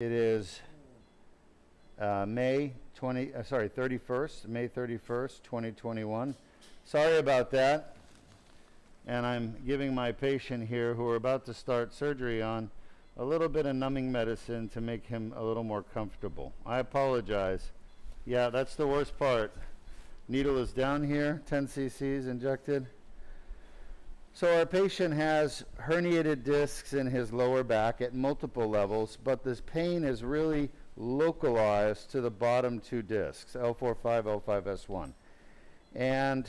It is May 31st, 2021. Sorry about that. And I'm giving my patient here, who we're about to start surgery on, a little bit of numbing medicine to make him a little more comfortable. I apologize. Yeah, that's the worst part. Needle is down here, 10 cc's injected. So our patient has herniated discs in his lower back at multiple levels, but this pain is really localized to the bottom two discs, L4-5, L5-S1. And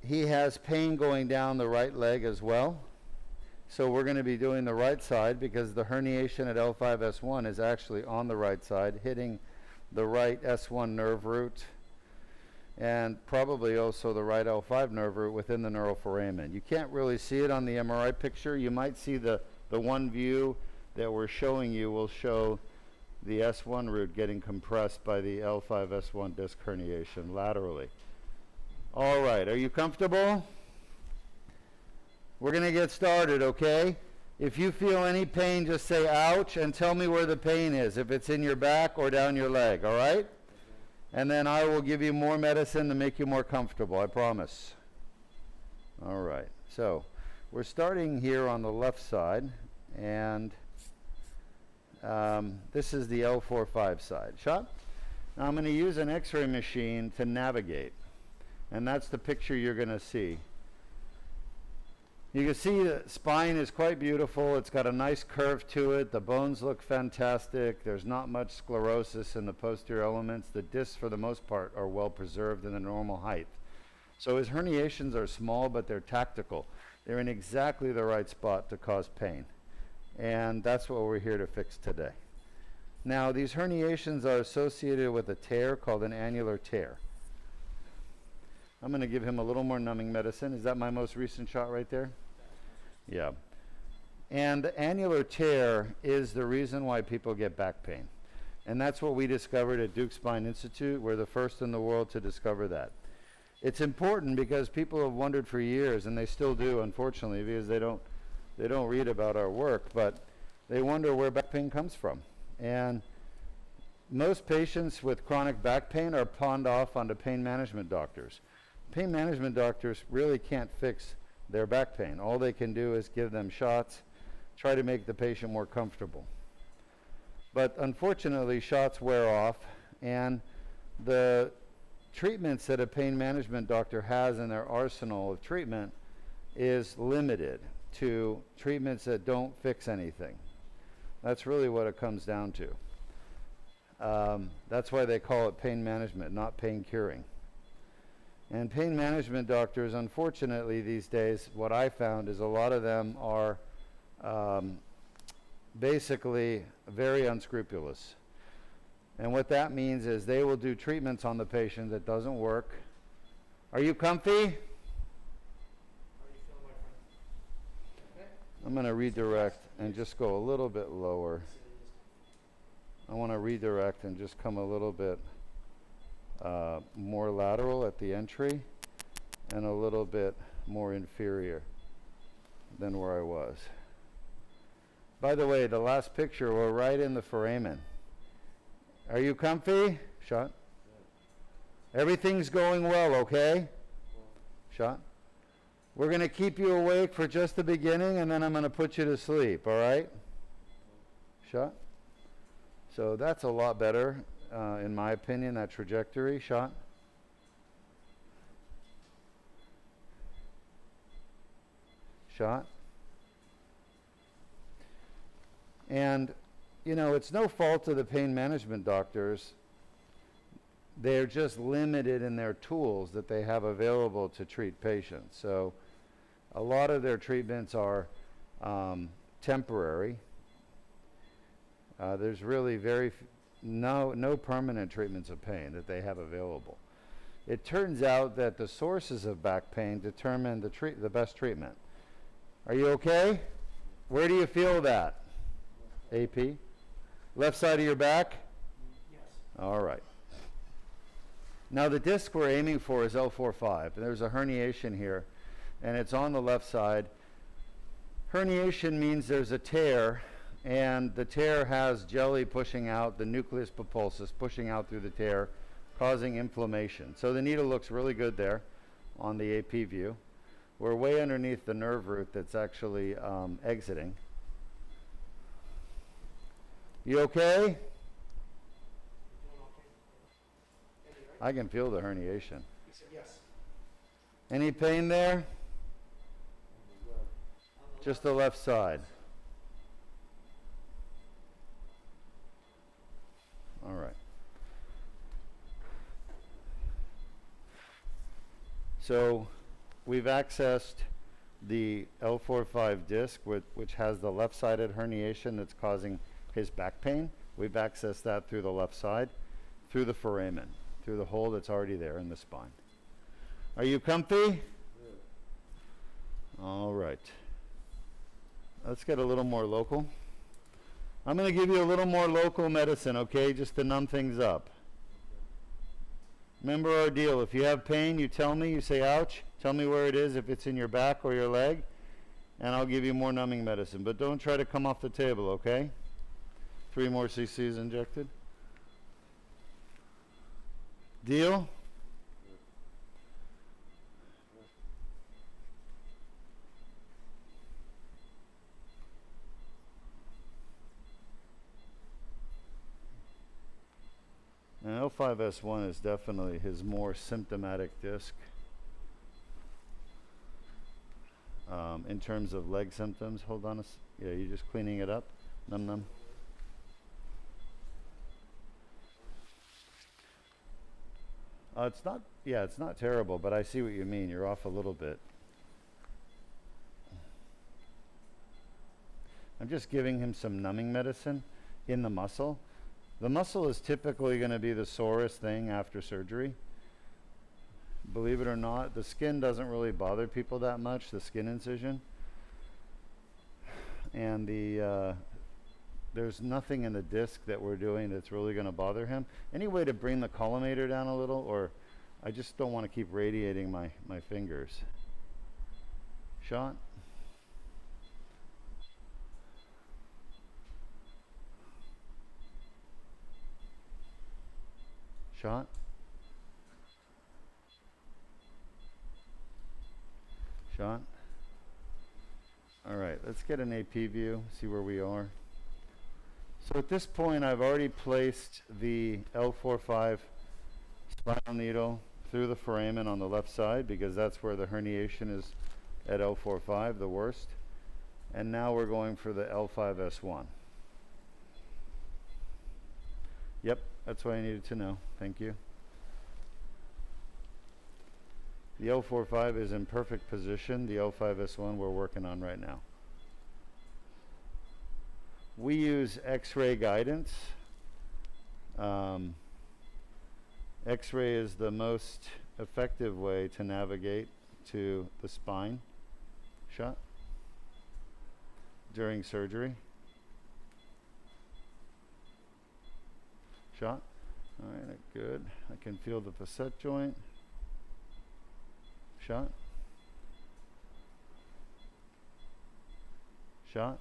he has pain going down the right leg as well. So we're going to be doing the right side because the herniation at L5-S1 is actually on the right side, hitting the right S1 nerve root and probably also the right L5 nerve root within the neural foramen. You can't really see it on the MRI picture. You might see the one view that we're showing you will show the S1 root getting compressed by the L5-S1 disc herniation laterally. All right, are you comfortable? We're going to get started, okay? If you feel any pain, just say ouch and tell me where the pain is, if it's in your back or down your leg, all right? And then I will give you more medicine to make you more comfortable, I promise. All right, so we're starting here on the left side, and this is the L4-5 side. Shot? Now I'm going to use an x-ray machine to navigate, and that's the picture you're going to see. You can see the spine is quite beautiful. It's got a nice curve to it. The bones look fantastic. There's not much sclerosis in the posterior elements. The discs, for the most part, are well preserved in the normal height. So his herniations are small, but they're tactical. They're in exactly the right spot to cause pain. And that's what we're here to fix today. Now, these herniations are associated with a tear called an annular tear. I'm going to give him a little more numbing medicine. Is that my most recent shot right there? Yeah. And the annular tear is the reason why people get back pain. And that's what we discovered at Deuk Spine Institute. We're the first in the world to discover that. It's important because people have wondered for years, and they still do, unfortunately, because they don't read about our work, but they wonder where back pain comes from. And most patients with chronic back pain are pawned off onto pain management doctors. Pain management doctors really can't fix their back pain. All they can do is give them shots, try to make the patient more comfortable. But unfortunately, shots wear off, and the treatments that a pain management doctor has in their arsenal of treatment is limited to treatments that don't fix anything. That's really what it comes down to. That's why they call it pain management, not pain curing. And pain management doctors, unfortunately these days, what I found is a lot of them are basically very unscrupulous. And what that means is they will do treatments on the patient that doesn't work. Are you comfy? How are you feeling, my friend? Okay. I'm going to redirect and just go a little bit lower. I want to redirect and just come a little bit more lateral at the entry and a little bit more inferior than where I was. By the way, the last picture, we're right in the foramen. Are you comfy? Shot. Everything's going well, okay? Shot. We're going to keep you awake for just the beginning, and then I'm going to put you to sleep, all right? Shot. So that's a lot better. In my opinion, that trajectory. Shot. Shot. And, you know, it's no fault of the pain management doctors. They're just limited in their tools that they have available to treat patients. So a lot of their treatments are temporary. There's really no permanent treatments of pain that they have available. It turns out that the sources of back pain determine the best treatment. Are you okay? Where do you feel that? AP? Left side of your back? Yes. All right. Now the disc we're aiming for is L4-5. There's a herniation here, and it's on the left side. Herniation means there's a tear and the tear has jelly pushing out, the nucleus pulposus pushing out through the tear, causing inflammation. So the needle looks really good there on the AP view. We're way underneath the nerve root that's actually exiting. You okay? Doing okay. Andy, right? I can feel the herniation. He said yes. Any pain there? On the Just the left side. All right. So we've accessed the L4-5 disc, which has the left-sided herniation that's causing his back pain. We've accessed that through the left side, through the foramen, through the hole that's already there in the spine. Are you comfy? All right. Let's get a little more local. I'm going to give you a little more local medicine, okay, just to numb things up. Remember our deal. If you have pain, you tell me, you say ouch, tell me where it is, if it's in your back or your leg, and I'll give you more numbing medicine. But don't try to come off the table, okay? 3 more cc's injected. Deal? And L5-S1 is definitely his more symptomatic disc in terms of leg symptoms. Hold on yeah, you're just cleaning it up. Num num. It's not terrible, but I see what you mean. You're off a little bit. I'm just giving him some numbing medicine in the muscle. The muscle is typically going to be the sorest thing after surgery. Believe it or not, the skin doesn't really bother people that much, the skin incision. And there's nothing in the disc that we're doing that's really going to bother him. Any way to bring the collimator down a little, or I just don't want to keep radiating my fingers. Shot. Shot. Shot. All right, let's get an AP view, see where we are. So at this point, I've already placed the L4-5 spinal needle through the foramen on the left side because that's where the herniation is at L4-5, the worst. And now we're going for the L5-S1. Yep, that's what I needed to know. Thank you. The L4-5 is in perfect position. The L5-S1 we're working on right now. We use X-ray guidance. X-ray is the most effective way to navigate to the spine shot during surgery. Shot. All right, good. I can feel the facet joint. Shot. Shot.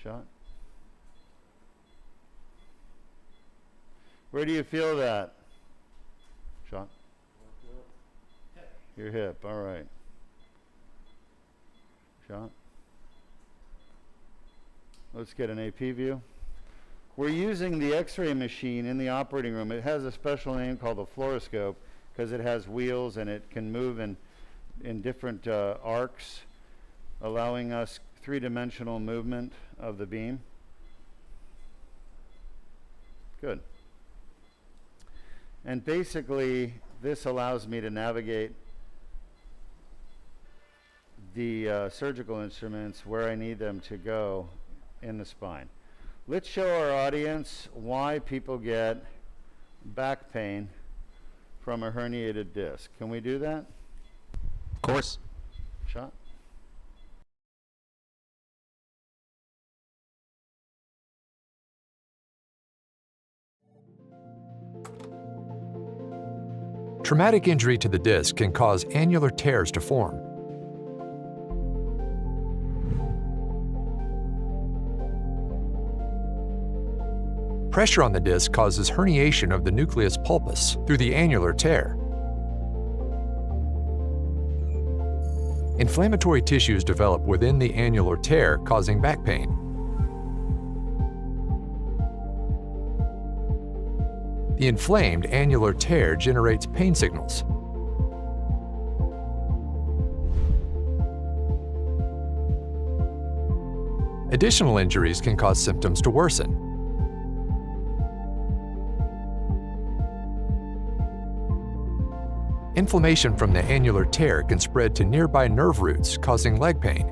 Shot. Where do you feel that? Shot. Your hip, all right. Shot. Let's get an AP view. We're using the X-ray machine in the operating room. It has a special name called the fluoroscope because it has wheels and it can move in different arcs, allowing us three-dimensional movement of the beam. Good. And basically, this allows me to navigate the surgical instruments where I need them to go in the spine. Let's show our audience why people get back pain from a herniated disc. Can we do that? Of course. Shot. Traumatic injury to the disc can cause annular tears to form. Pressure on the disc causes herniation of the nucleus pulpus through the annular tear. Inflammatory tissues develop within the annular tear, causing back pain. The inflamed annular tear generates pain signals. Additional injuries can cause symptoms to worsen. Inflammation from the annular tear can spread to nearby nerve roots, causing leg pain.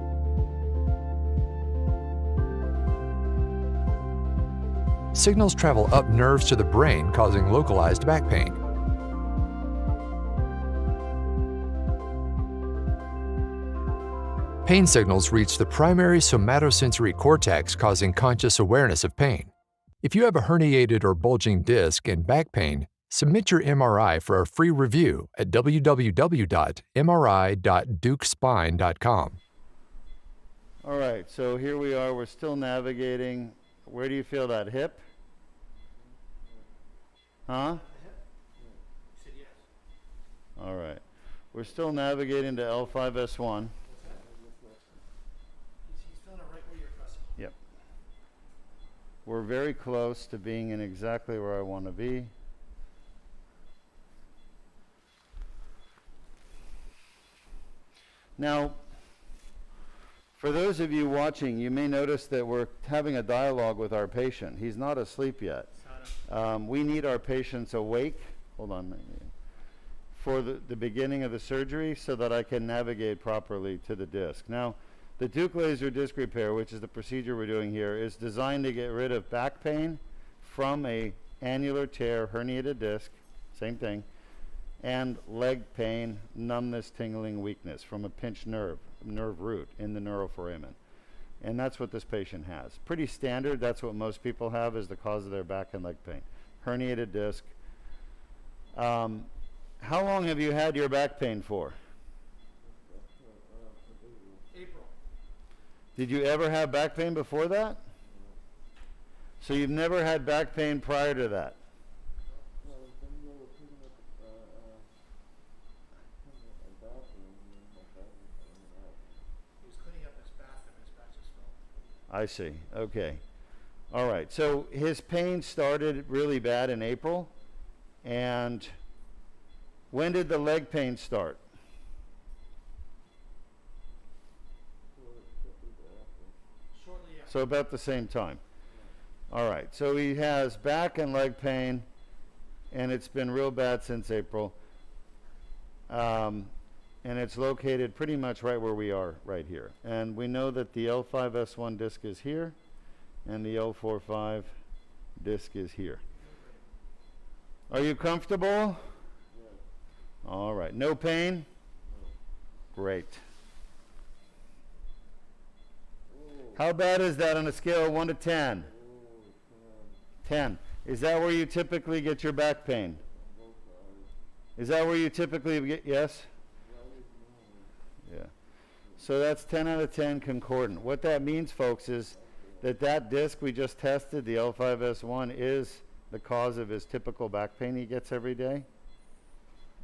Signals travel up nerves to the brain, causing localized back pain. Pain signals reach the primary somatosensory cortex, causing conscious awareness of pain. If you have a herniated or bulging disc and back pain, submit your MRI for a free review at www.mri.deukspine.com. All right, so here we are. We're still navigating. Where do you feel that hip? Huh? You said yes. All right. We're still navigating to L5-S1. He's feeling it right where you're pressing. Yep. We're very close to being in exactly where I want to be. Now, for those of you watching, you may notice that we're having a dialogue with our patient. He's not asleep yet. We need our patients awake. Hold on. For the beginning of the surgery so that I can navigate properly to the disc. Now, the Deuk laser disc repair, which is the procedure we're doing here, is designed to get rid of back pain from a annular tear, herniated disc, same thing, and leg pain, numbness, tingling, weakness from a pinched nerve root in the neuroforamen. And that's what this patient has. Pretty standard. That's what most people have as the cause of their back and leg pain. Herniated disc. How long have you had your back pain for? April. Did you ever have back pain before that? So you've never had back pain prior to that? He was cleaning up his bath and his back just fell. I see. Okay. All right. So his pain started really bad in April. And when did the leg pain start? Shortly after. So about the same time. All right. So he has back and leg pain, and it's been real bad since April. And it's located pretty much right where we are right here. And we know that the L5-S1 disc is here, and the L4-5 disc is here. Are you comfortable? All right. No pain? Great. How bad is that on a scale of 1 to 10? 10. Is that where you typically get your back pain? Is that where you typically get, yes? Yeah. So that's 10 out of 10 concordant. What that means, folks, is that disc we just tested, the L5-S1, is the cause of his typical back pain he gets every day.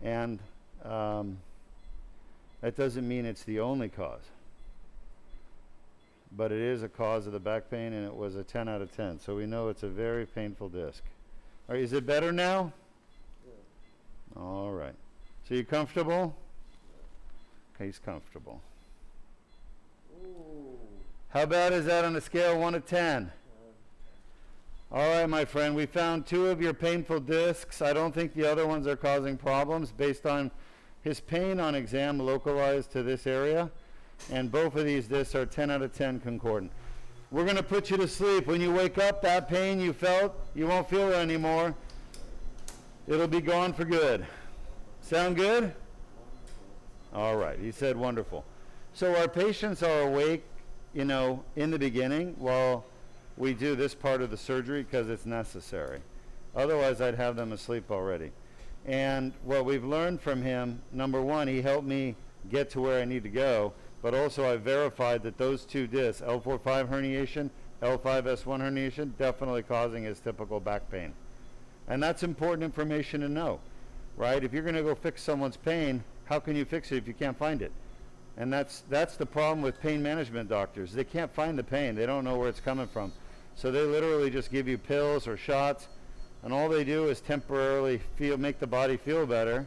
And that doesn't mean it's the only cause. But it is a cause of the back pain, and it was a 10 out of 10. So we know it's a very painful disc. All right, is it better now? Yeah. All right. So you comfortable? Okay, he's comfortable. Ooh. How bad is that on a scale of 1 to 10? All right, my friend, we found 2 of your painful discs. I don't think the other ones are causing problems based on his pain on exam localized to this area. And both of these discs are 10 out of 10 concordant. We're going to put you to sleep. When you wake up, that pain you felt, you won't feel it anymore. It'll be gone for good. Sound good? All right. He said wonderful. So our patients are awake, in the beginning while we do this part of the surgery because it's necessary. Otherwise, I'd have them asleep already. And what we've learned from him, number one, he helped me get to where I need to go, but also I verified that those 2 discs, L4-5 herniation, L5-S1 herniation, definitely causing his typical back pain. And that's important information to know, right? If you're going to go fix someone's pain, how can you fix it if you can't find it? And that's the problem with pain management doctors. They can't find the pain. They don't know where it's coming from. So they literally just give you pills or shots, and all they do is temporarily make the body feel better,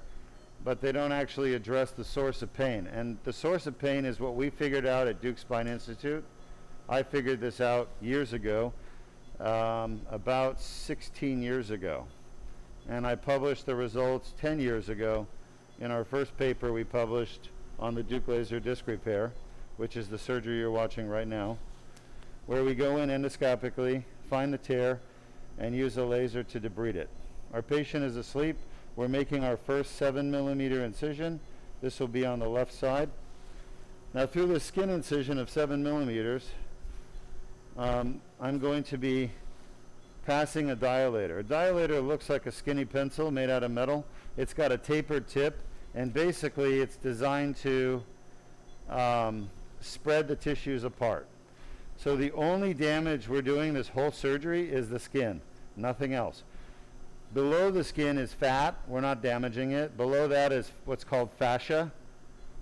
but they don't actually address the source of pain. And the source of pain is what we figured out at Deuk Spine Institute. I figured this out years ago, about 16 years ago. And I published the results 10 years ago in our first paper we published on the Deuk laser disc repair, which is the surgery you're watching right now, where we go in endoscopically, find the tear, and use a laser to debride it. Our patient is asleep. We're making our first 7mm incision. This will be on the left side. Now through the skin incision of 7mm, I'm going to be passing a dilator. A dilator looks like a skinny pencil made out of metal. It's got a tapered tip, and basically it's designed to spread the tissues apart. So the only damage we're doing this whole surgery is the skin, nothing else. Below the skin is fat, we're not damaging it. Below that is what's called fascia,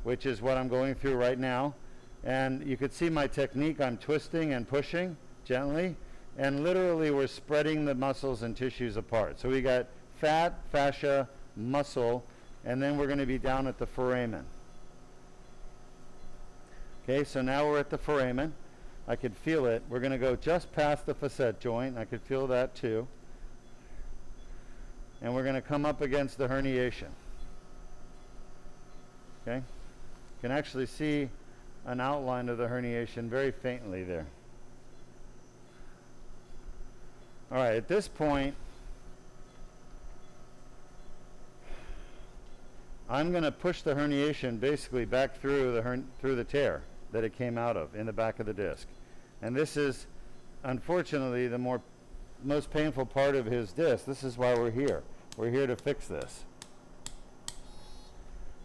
which is what I'm going through right now. And you could see my technique, I'm twisting and pushing gently, and literally we're spreading the muscles and tissues apart. So we got fat, fascia, muscle, and then we're going to be down at the foramen. Okay, so now we're at the foramen. I could feel it. We're going to go just past the facet joint. I could feel that too. And we're going to come up against the herniation. Okay? You can actually see an outline of the herniation very faintly there. All right, at this point, I'm going to push the herniation basically back through the tear that it came out of in the back of the disc. And this is, unfortunately, the most painful part of his disc. This is why we're here. We're here to fix this.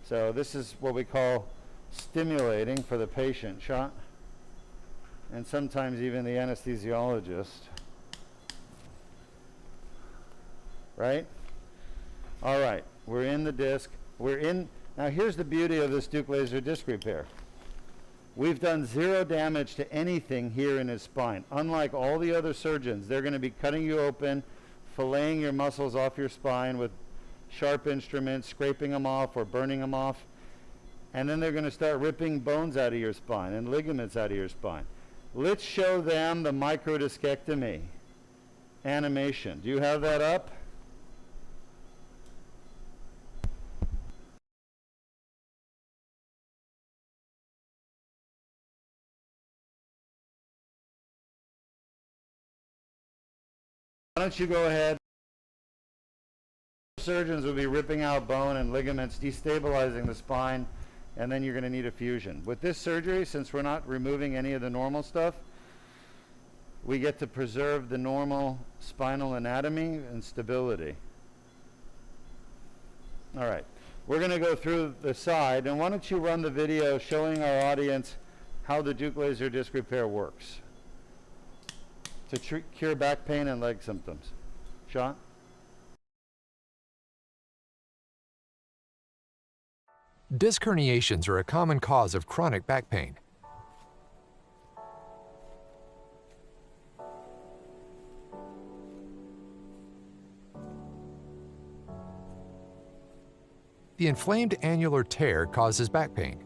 So this is what we call stimulating for the patient shot, and sometimes even the anesthesiologist. Right? All right, we're in the disc. Now here's the beauty of this Deuk laser disc repair. We've done zero damage to anything here in his spine. Unlike all the other surgeons, they're going to be cutting you open, filleting your muscles off your spine with sharp instruments, scraping them off or burning them off, and then they're going to start ripping bones out of your spine and ligaments out of your spine. Let's show them the microdiscectomy animation. Do you have that up? Why don't you go ahead? Surgeons will be ripping out bone and ligaments, destabilizing the spine, and then you're going to need a fusion. With this surgery, since we're not removing any of the normal stuff, we get to preserve the normal spinal anatomy and stability. All right, we're going to go through the side, and why don't you run the video showing our audience how the Deuk laser disc repair works to cure back pain and leg symptoms. Sean? Disc herniations are a common cause of chronic back pain. The inflamed annular tear causes back pain.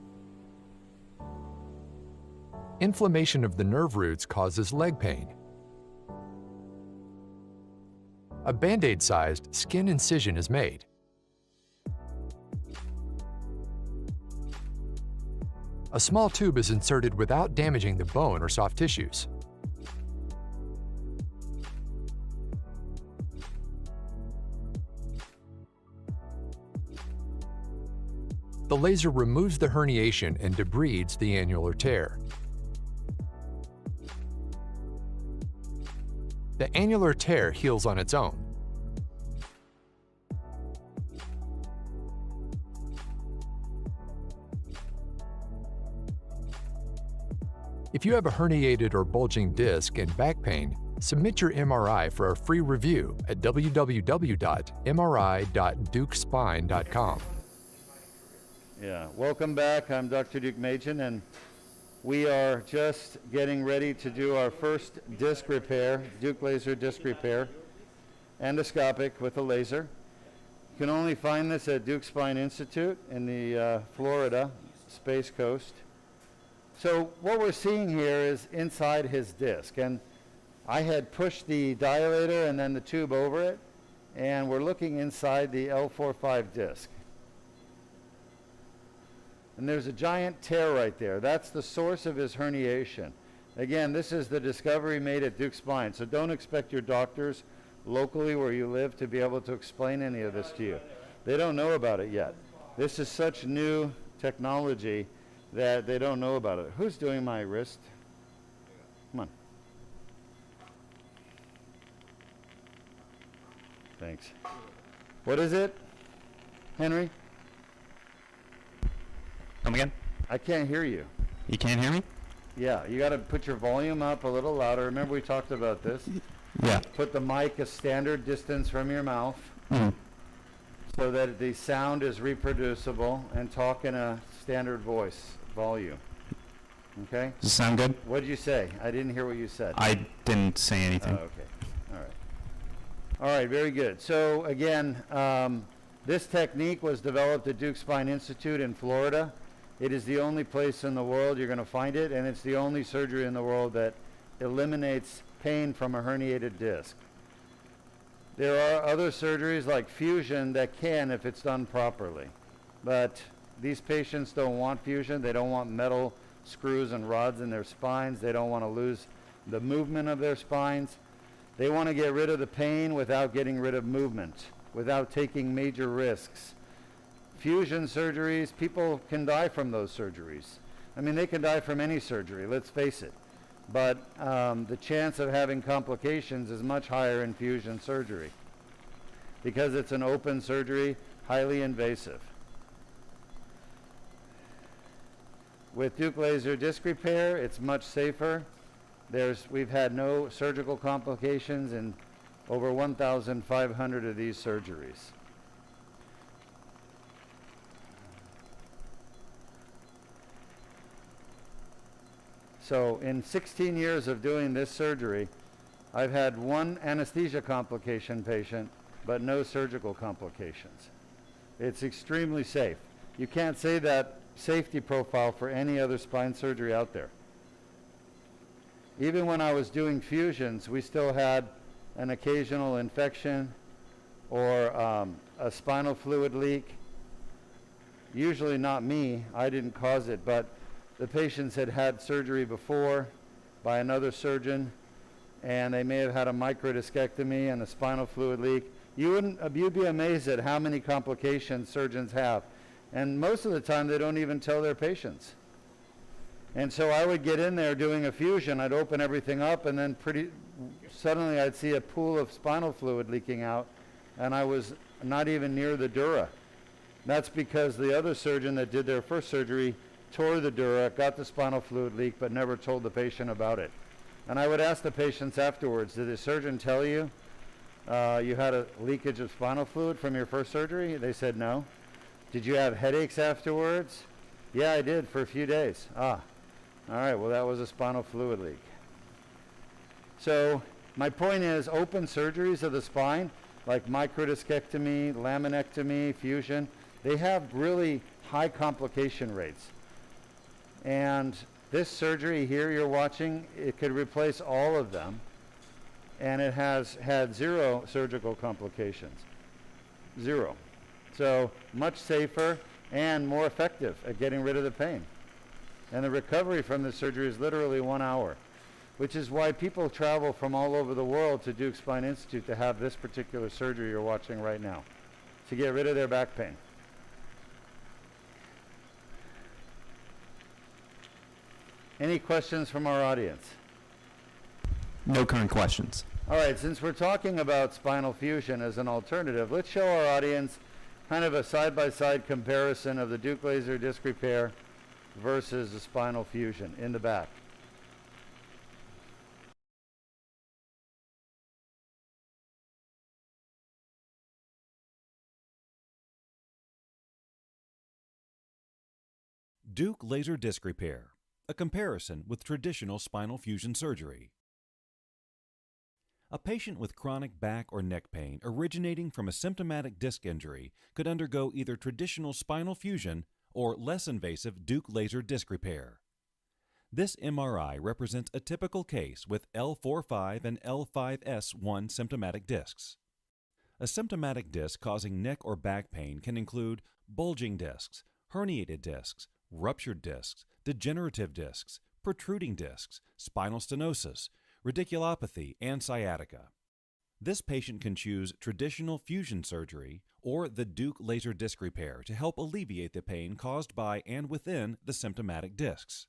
Inflammation of the nerve roots causes leg pain. A Band-Aid-sized skin incision is made. A small tube is inserted without damaging the bone or soft tissues. The laser removes the herniation and debrides the annular tear. The annular tear heals on its own. If you have a herniated or bulging disc and back pain, submit your MRI for a free review at www.mri.deukspine.com. Yeah, welcome back. I'm Dr. Deuk Machen, and we are just getting ready to do our first disc repair, Deuk laser disc repair, endoscopic with a laser. You can only find this at Deuk Spine Institute in the Florida Space Coast. So what we're seeing here is inside his disc, and I had pushed the dilator and then the tube over it, and we're looking inside the L4-5 disc. And there's a giant tear right there. That's the source of his herniation. Again, this is the discovery made at Deuk Spine, so don't expect your doctors locally where you live to be able to explain any of this to you. They don't know about it yet. This is such new technology that they don't know about it. Who's doing my wrist? Come on. Thanks. What is it, Henry? Come again? I can't hear you. You can't hear me? Yeah, you got to put your volume up a little louder. Remember we talked about this. Yeah. Put the mic a standard distance from your mouth so that the sound is reproducible, and talk in a standard voice volume. Okay? Does it sound good? What did you say? I didn't hear what you said. I didn't say Oh, anything. okay. All right. All right, very good. So again, this technique was developed at Deuk Spine Institute in Florida. It is the only place in the world you're going to find it, and it's the only surgery in the world that eliminates pain from a herniated disc. There are other surgeries like fusion that can if it's done properly, but these patients don't want fusion. They don't want metal screws and rods in their spines. They don't want to lose the movement of their spines. They want to get rid of the pain without getting rid of movement, without taking major risks. Fusion surgeries, people can die from those surgeries. I mean, they can die from any surgery, let's face it. But the chance of having complications is much higher in fusion surgery because it's an open surgery, highly invasive. With Deuk laser disc repair, it's much safer. We've had no surgical complications in over 1,500 of these surgeries. So in 16 years of doing this surgery, I've had one anesthesia complication patient, but no surgical complications. It's extremely safe. You can't say that safety profile for any other spine surgery out there. Even when I was doing fusions, we still had an occasional infection or a spinal fluid leak. Usually not me, I didn't cause it, but the patients had had surgery before by another surgeon, and they may have had a microdiscectomy and a spinal fluid leak. You'd be amazed at how many complications surgeons have. And most of the time, they don't even tell their patients. And so I would get in there doing a fusion. I'd open everything up, and then suddenly I'd see a pool of spinal fluid leaking out, and I was not even near the dura. That's because the other surgeon that did their first surgery tore the dura, got the spinal fluid leak, but never told the patient about it. And I would ask the patients afterwards, did the surgeon tell you you had a leakage of spinal fluid from your first surgery? They said no. Did you have headaches afterwards? Yeah, I did for a few days. All right, well, that was a spinal fluid leak. So my point is, open surgeries of the spine, like microdiscectomy, laminectomy, fusion, they have really high complication rates. And this surgery here you're watching, it could replace all of them, and it has had 0 surgical complications. 0. So much safer and more effective at getting rid of the pain. And the recovery from the surgery is literally 1 hour, which is why people travel from all over the world to Deuk Spine Institute to have this particular surgery you're watching right now, to get rid of their back pain. Any questions from our audience? No current questions. All right, since we're talking about spinal fusion as an alternative, let's show our audience kind of a side-by-side comparison of the Deuk laser disc repair versus the spinal fusion in the back. Deuk laser disc repair, a comparison with traditional spinal fusion surgery. A patient with chronic back or neck pain originating from a symptomatic disc injury could undergo either traditional spinal fusion or less invasive Deuk laser disc repair. This MRI represents a typical case with L4-5 and L5-S1 symptomatic discs. A symptomatic disc causing neck or back pain can include bulging discs, herniated discs, ruptured discs, degenerative discs, protruding discs, spinal stenosis, radiculopathy, and sciatica. This patient can choose traditional fusion surgery or the Deuk laser disc repair to help alleviate the pain caused by and within the symptomatic discs.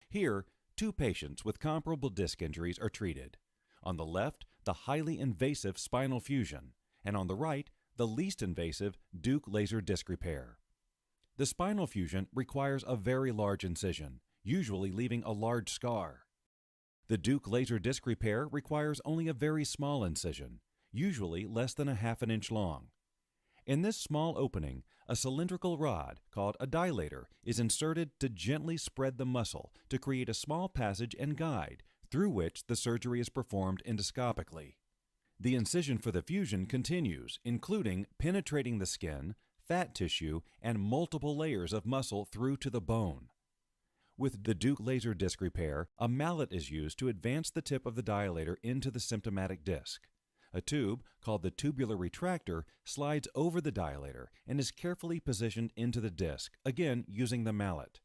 Here, two patients with comparable disc injuries are treated. On the left, the highly invasive spinal fusion, and on the right, the least invasive Deuk laser disc repair. The spinal fusion requires a very large incision, usually leaving a large scar. The Deuk laser disc repair requires only a very small incision, usually less than a half an inch long. In this small opening, a cylindrical rod, called a dilator, is inserted to gently spread the muscle to create a small passage and guide through which the surgery is performed endoscopically. The incision for the fusion continues, including penetrating the skin, fat tissue, and multiple layers of muscle through to the bone. With the Deuk laser disc repair, a mallet is used to advance the tip of the dilator into the symptomatic disc. A tube, called the tubular retractor, slides over the dilator and is carefully positioned into the disc, again using the mallet.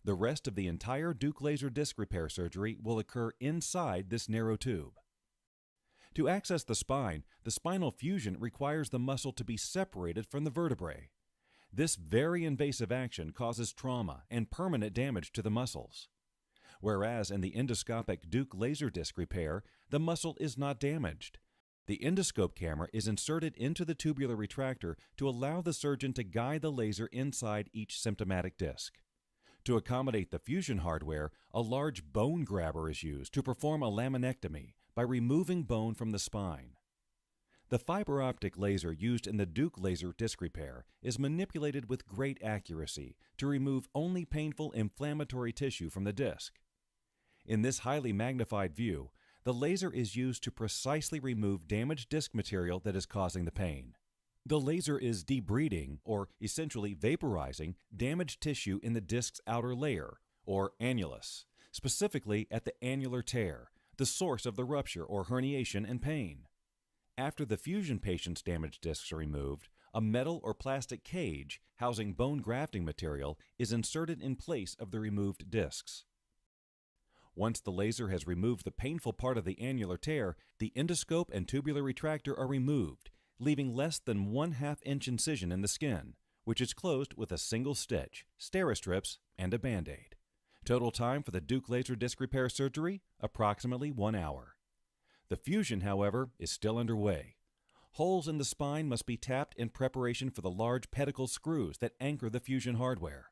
The rest of the entire Deuk laser disc repair surgery will occur inside this narrow tube. To access the spine, the spinal fusion requires the muscle to be separated from the vertebrae. This very invasive action causes trauma and permanent damage to the muscles. Whereas in the endoscopic Deuk laser disc repair, the muscle is not damaged. The endoscope camera is inserted into the tubular retractor to allow the surgeon to guide the laser inside each symptomatic disc. To accommodate the fusion hardware, a large bone grabber is used to perform a laminectomy by removing bone from the spine. The fiber optic laser used in the Deuk laser disc repair is manipulated with great accuracy to remove only painful inflammatory tissue from the disc. In this highly magnified view, the laser is used to precisely remove damaged disc material that is causing the pain. The laser is debriding, or essentially vaporizing, damaged tissue in the disc's outer layer, or annulus, specifically at the annular tear, the source of the rupture or herniation and pain. After the fusion patient's damaged discs are removed, a metal or plastic cage housing bone grafting material is inserted in place of the removed discs. Once the laser has removed the painful part of the annular tear, the endoscope and tubular retractor are removed, leaving less than 1/2 inch incision in the skin, which is closed with a single stitch, Steri-strips, and a Band-Aid. Total time for the Deuk laser disc repair surgery, approximately 1 hour. The fusion, however, is still underway. Holes in the spine must be tapped in preparation for the large pedicle screws that anchor the fusion hardware.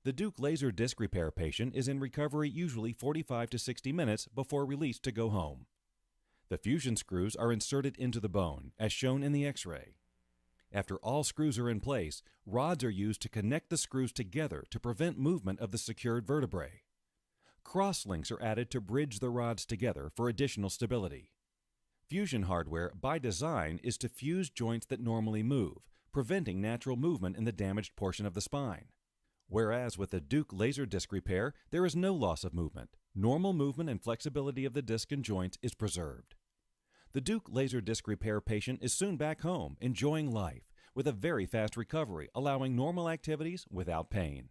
The Deuk laser disc repair patient is in recovery usually 45 to 60 minutes before release to go home. The fusion screws are inserted into the bone, as shown in the X-ray. After all screws are in place, rods are used to connect the screws together to prevent movement of the secured vertebrae. Crosslinks are added to bridge the rods together for additional stability. Fusion hardware, by design, is to fuse joints that normally move, preventing natural movement in the damaged portion of the spine. Whereas with the Deuk laser disc repair, there is no loss of movement. Normal movement and flexibility of the disc and joints is preserved. The Deuk laser disc repair patient is soon back home, enjoying life, with a very fast recovery, allowing normal activities without pain.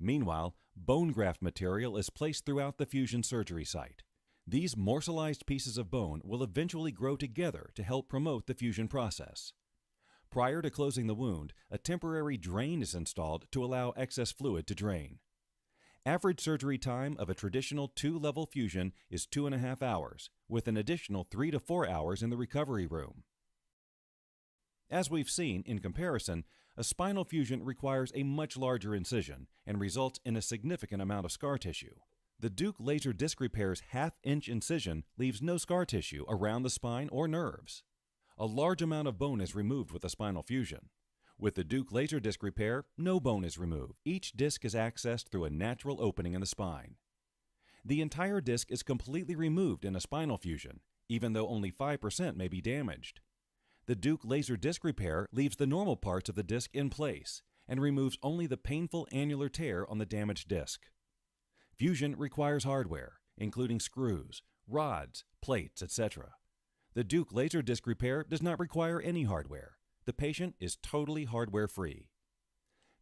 Meanwhile, bone graft material is placed throughout the fusion surgery site. These morselized pieces of bone will eventually grow together to help promote the fusion process. Prior to closing the wound, a temporary drain is installed to allow excess fluid to drain. Average surgery time of a traditional 2-level fusion is 2.5 hours, with an additional 3 to 4 hours in the recovery room. As we've seen, in comparison, a spinal fusion requires a much larger incision and results in a significant amount of scar tissue. The Deuk laser disc repair's 1/2 inch incision leaves no scar tissue around the spine or nerves. A large amount of bone is removed with a spinal fusion. With the Deuk laser disc repair, no bone is removed. Each disc is accessed through a natural opening in the spine. The entire disc is completely removed in a spinal fusion, even though only 5% may be damaged. The Deuk laser disc repair leaves the normal parts of the disc in place and removes only the painful annular tear on the damaged disc. Fusion requires hardware, including screws, rods, plates, etc. The Deuk laser disc repair does not require any hardware. The patient is totally hardware-free.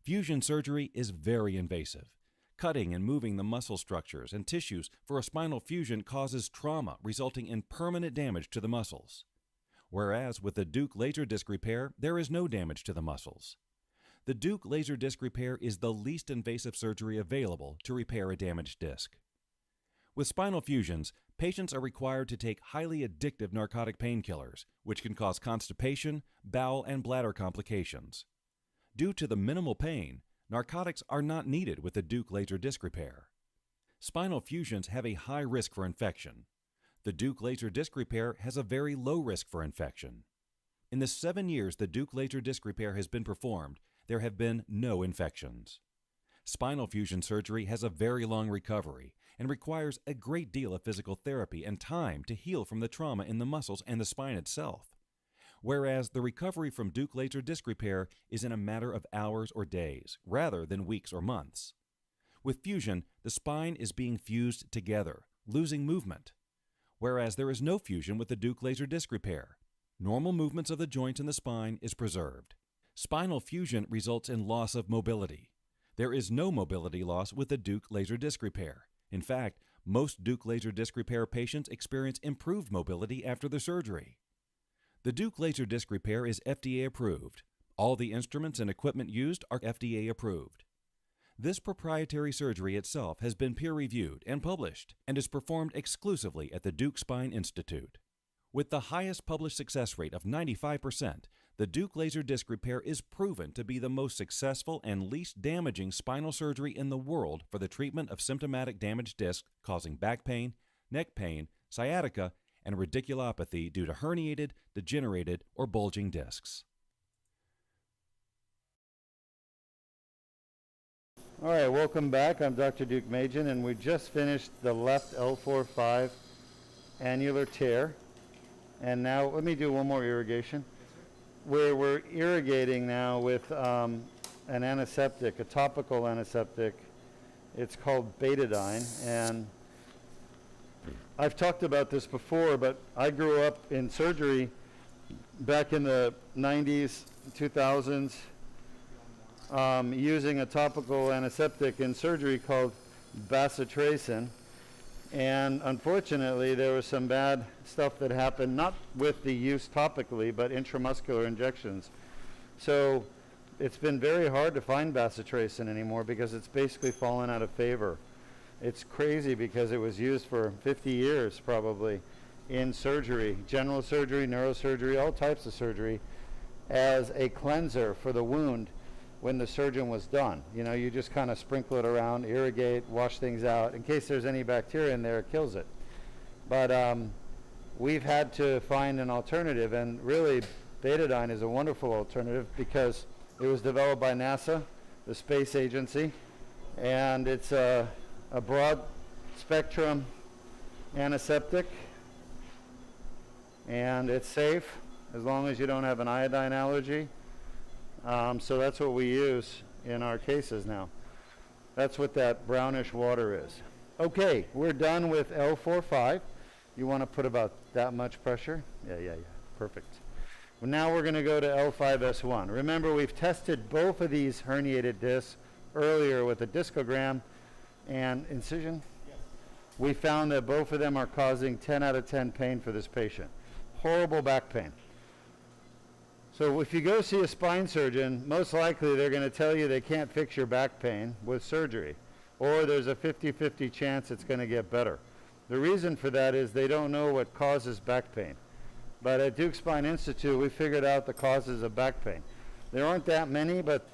Fusion surgery is very invasive. Cutting and moving the muscle structures and tissues for a spinal fusion causes trauma, resulting in permanent damage to the muscles. Whereas with the Deuk laser disc repair, there is no damage to the muscles. The Deuk laser disc repair is the least invasive surgery available to repair a damaged disc. With spinal fusions, patients are required to take highly addictive narcotic painkillers, which can cause constipation, bowel, and bladder complications. Due to the minimal pain, narcotics are not needed with the Deuk laser disc repair. Spinal fusions have a high risk for infection. The Deuk laser disc repair has a very low risk for infection. In the 7 years the Deuk laser disc repair has been performed, there have been no infections. Spinal fusion surgery has a very long recovery and requires a great deal of physical therapy and time to heal from the trauma in the muscles and the spine itself. Whereas the recovery from Deuk laser disc repair is in a matter of hours or days, rather than weeks or months. With fusion, the spine is being fused together, losing movement. Whereas there is no fusion with the Deuk laser disc repair. Normal movements of the joints in the spine is preserved. Spinal fusion results in loss of mobility. There is no mobility loss with the Deuk laser disc repair. In fact, most Deuk laser disc repair patients experience improved mobility after the surgery. The Deuk laser disc repair is FDA approved. All the instruments and equipment used are FDA approved. This proprietary surgery itself has been peer-reviewed and published and is performed exclusively at the Deuk Spine Institute. With the highest published success rate of 95%, the Deuk laser disc repair is proven to be the most successful and least damaging spinal surgery in the world for the treatment of symptomatic damaged discs causing back pain, neck pain, sciatica, and radiculopathy due to herniated, degenerated, or bulging discs. All right, welcome back. I'm Dr. Deuk Majin, and we just finished the left L4-5 annular tear. And now, let me do one more irrigation. We're irrigating now with an antiseptic, a topical antiseptic. It's called betadine, and I've talked about this before, but I grew up in surgery back in the 90s, 2000s, using a topical antiseptic in surgery called bacitracin. And unfortunately, there was some bad stuff that happened, not with the use topically, but intramuscular injections. So it's been very hard to find bacitracin anymore because it's basically fallen out of favor. It's crazy because it was used for 50 years probably in surgery, general surgery, neurosurgery, all types of surgery, as a cleanser for the wound when the surgeon was done. You know, you just kind of sprinkle it around, irrigate, wash things out. In case there's any bacteria in there, it kills it. But we've had to find an alternative, and really betadine is a wonderful alternative because it was developed by NASA, the space agency, and it's a broad spectrum antiseptic, and it's safe as long as you don't have an iodine allergy. So that's what we use in our cases now. That's what that brownish water is. Okay, we're done with L4-5. You want to put about that much pressure? Yeah. Perfect. Well, now we're going to go to L5-S1. Remember, we've tested both of these herniated discs earlier with a discogram and incision. Yes. We found that both of them are causing 10 out of 10 pain for this patient. Horrible back pain. So if you go see a spine surgeon, most likely they're going to tell you they can't fix your back pain with surgery, or there's a 50-50 chance it's going to get better. The reason for that is they don't know what causes back pain. But at Deuk Spine Institute, we figured out the causes of back pain. There aren't that many, but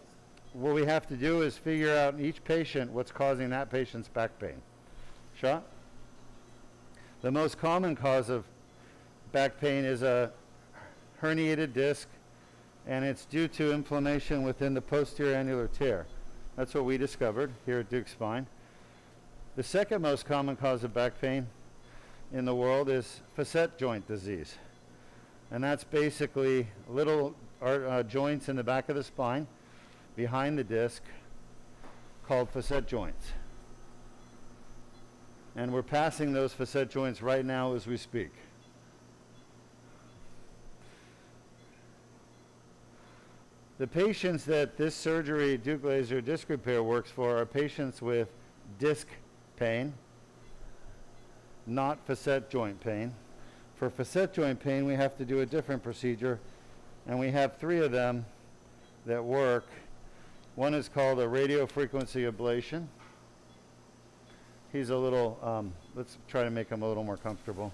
what we have to do is figure out in each patient what's causing that patient's back pain. Shot? The most common cause of back pain is a herniated disc and it's due to inflammation within the posterior annular tear. That's what we discovered here at Deuk Spine. The second most common cause of back pain in the world is facet joint disease. And that's basically little joints in the back of the spine behind the disc called facet joints. And we're passing those facet joints right now as we speak. The patients that this surgery, Deuk laser disc repair, works for are patients with disc pain, not facet joint pain. For facet joint pain, we have to do a different procedure, and we have 3 of them that work. One is called a radio frequency ablation. He's a little, let's try to make him a little more comfortable.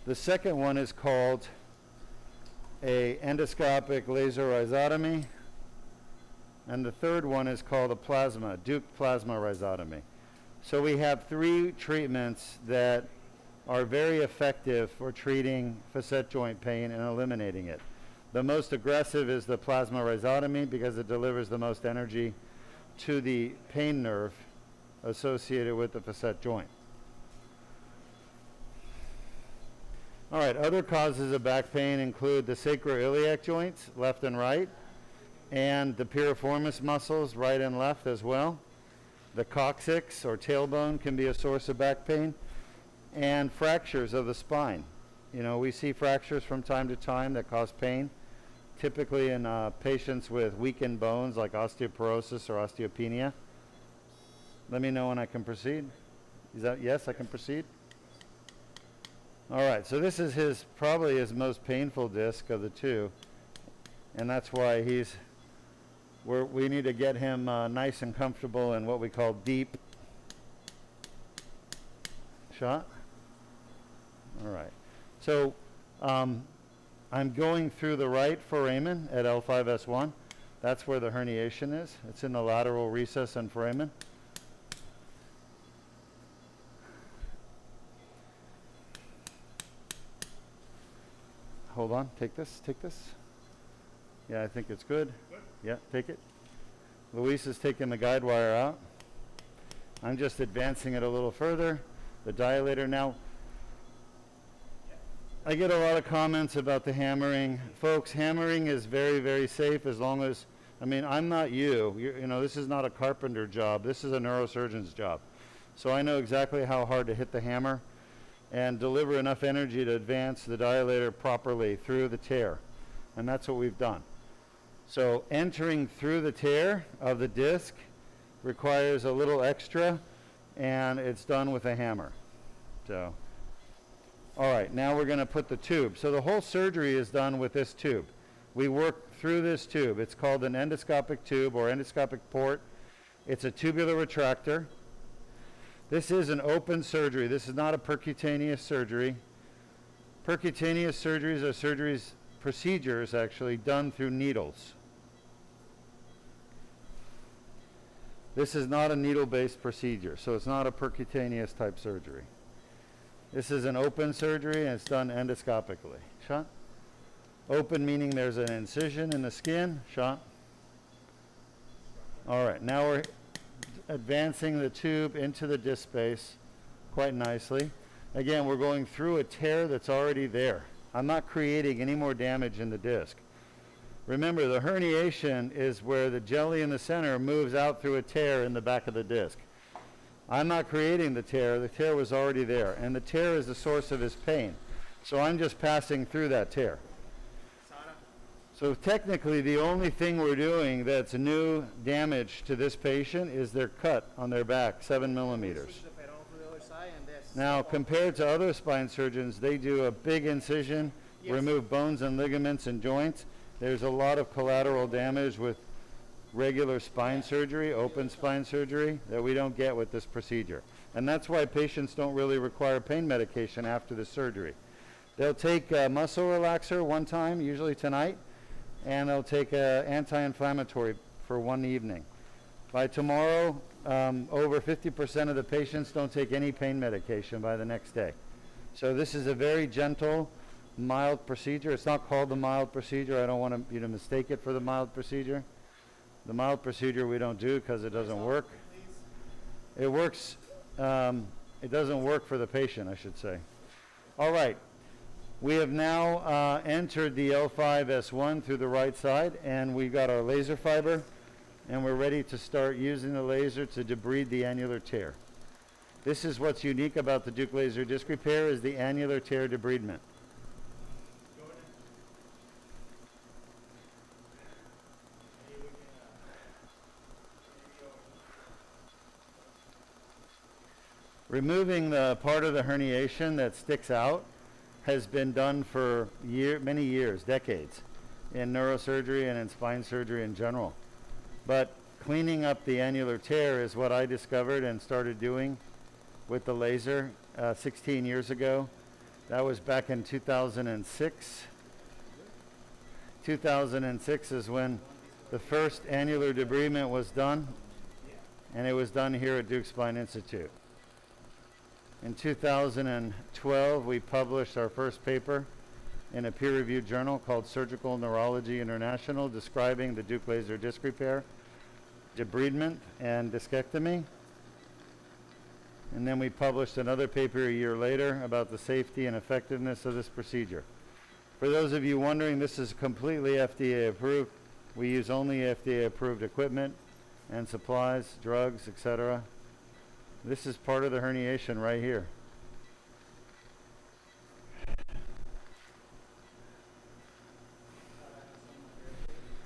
The second one is called a endoscopic laser rhizotomy, and the third one is called a Deuk plasma rhizotomy. So we have 3 treatments that are very effective for treating facet joint pain and eliminating it. The most aggressive is the plasma rhizotomy because it delivers the most energy to the pain nerve associated with the facet joint. All right, other causes of back pain include the sacroiliac joints, left and right, and the piriformis muscles, right and left as well. The coccyx or tailbone can be a source of back pain, and fractures of the spine. You know, we see fractures from time to time that cause pain, typically in patients with weakened bones like osteoporosis or osteopenia. Let me know when I can proceed. Is that yes, I can proceed? All right, so this is probably his most painful disc of the 2, and that's why we need to get him nice and comfortable in what we call deep shot. All right, so I'm going through the right foramen at L5-S1. That's where the herniation is. It's in the lateral recess and foramen. Hold on, take this. Yeah, I think it's good. Yeah, take it. Luis is taking the guide wire out. I'm just advancing it a little further. The dilator now. I get a lot of comments about the hammering. Folks, hammering is very, very safe as long as, I mean, I'm not you. You know, this is not a carpenter job. This is a neurosurgeon's job. So I know exactly how hard to hit the hammer and deliver enough energy to advance the dilator properly through the tear. And that's what we've done. So entering through the tear of the disc requires a little extra, and it's done with a hammer. So, all right, now we're going to put the tube. So the whole surgery is done with this tube. We work through this tube. It's called an endoscopic tube or endoscopic port. It's a tubular retractor. This is an open surgery. This is not a percutaneous surgery. Percutaneous surgeries are procedures actually done through needles. This is not a needle-based procedure, so it's not a percutaneous type surgery. This is an open surgery and it's done endoscopically. Shot. Open meaning there's an incision in the skin. Shot. All right, now we're advancing the tube into the disc space quite nicely. Again, we're going through a tear that's already there. I'm not creating any more damage in the disc. Remember, the herniation is where the jelly in the center moves out through a tear in the back of the disc. I'm not creating the tear was already there, and the tear is the source of his pain. So I'm just passing through that tear. So technically, the only thing we're doing that's new damage to this patient is their cut on their back, 7 millimeters. Now, compared to other spine surgeons, they do a big incision, remove bones and ligaments and joints. There's a lot of collateral damage with regular spine surgery, open spine surgery, that we don't get with this procedure. And that's why patients don't really require pain medication after the surgery. They'll take a muscle relaxer one time, usually tonight, and they'll take an anti-inflammatory for one evening. By tomorrow, over 50% of the patients don't take any pain medication by the next day. So this is a very gentle, mild procedure. It's not called the mild procedure. I don't want you to mistake it for the mild procedure. The mild procedure we don't do because it doesn't work. It works, it doesn't work for the patient, I should say. All right. We have now entered the L5-S1 through the right side, and we've got our laser fiber, and we're ready to start using the laser to debride the annular tear. This is what's unique about the Deuk laser disc repair, is the annular tear debridement. Removing the part of the herniation that sticks out has been done for many years, decades, in neurosurgery and in spine surgery in general. But cleaning up the annular tear is what I discovered and started doing with the laser 16 years ago. That was back in 2006. 2006 is when the first annular debridement was done, and it was done here at Deuk Spine Institute. In 2012, we published our first paper in a peer-reviewed journal called Surgical Neurology International, describing the Deuk laser disc repair, debridement, and discectomy. And then we published another paper a year later about the safety and effectiveness of this procedure. For those of you wondering, this is completely FDA approved. We use only FDA approved equipment and supplies, drugs, etc. This is part of the herniation right here.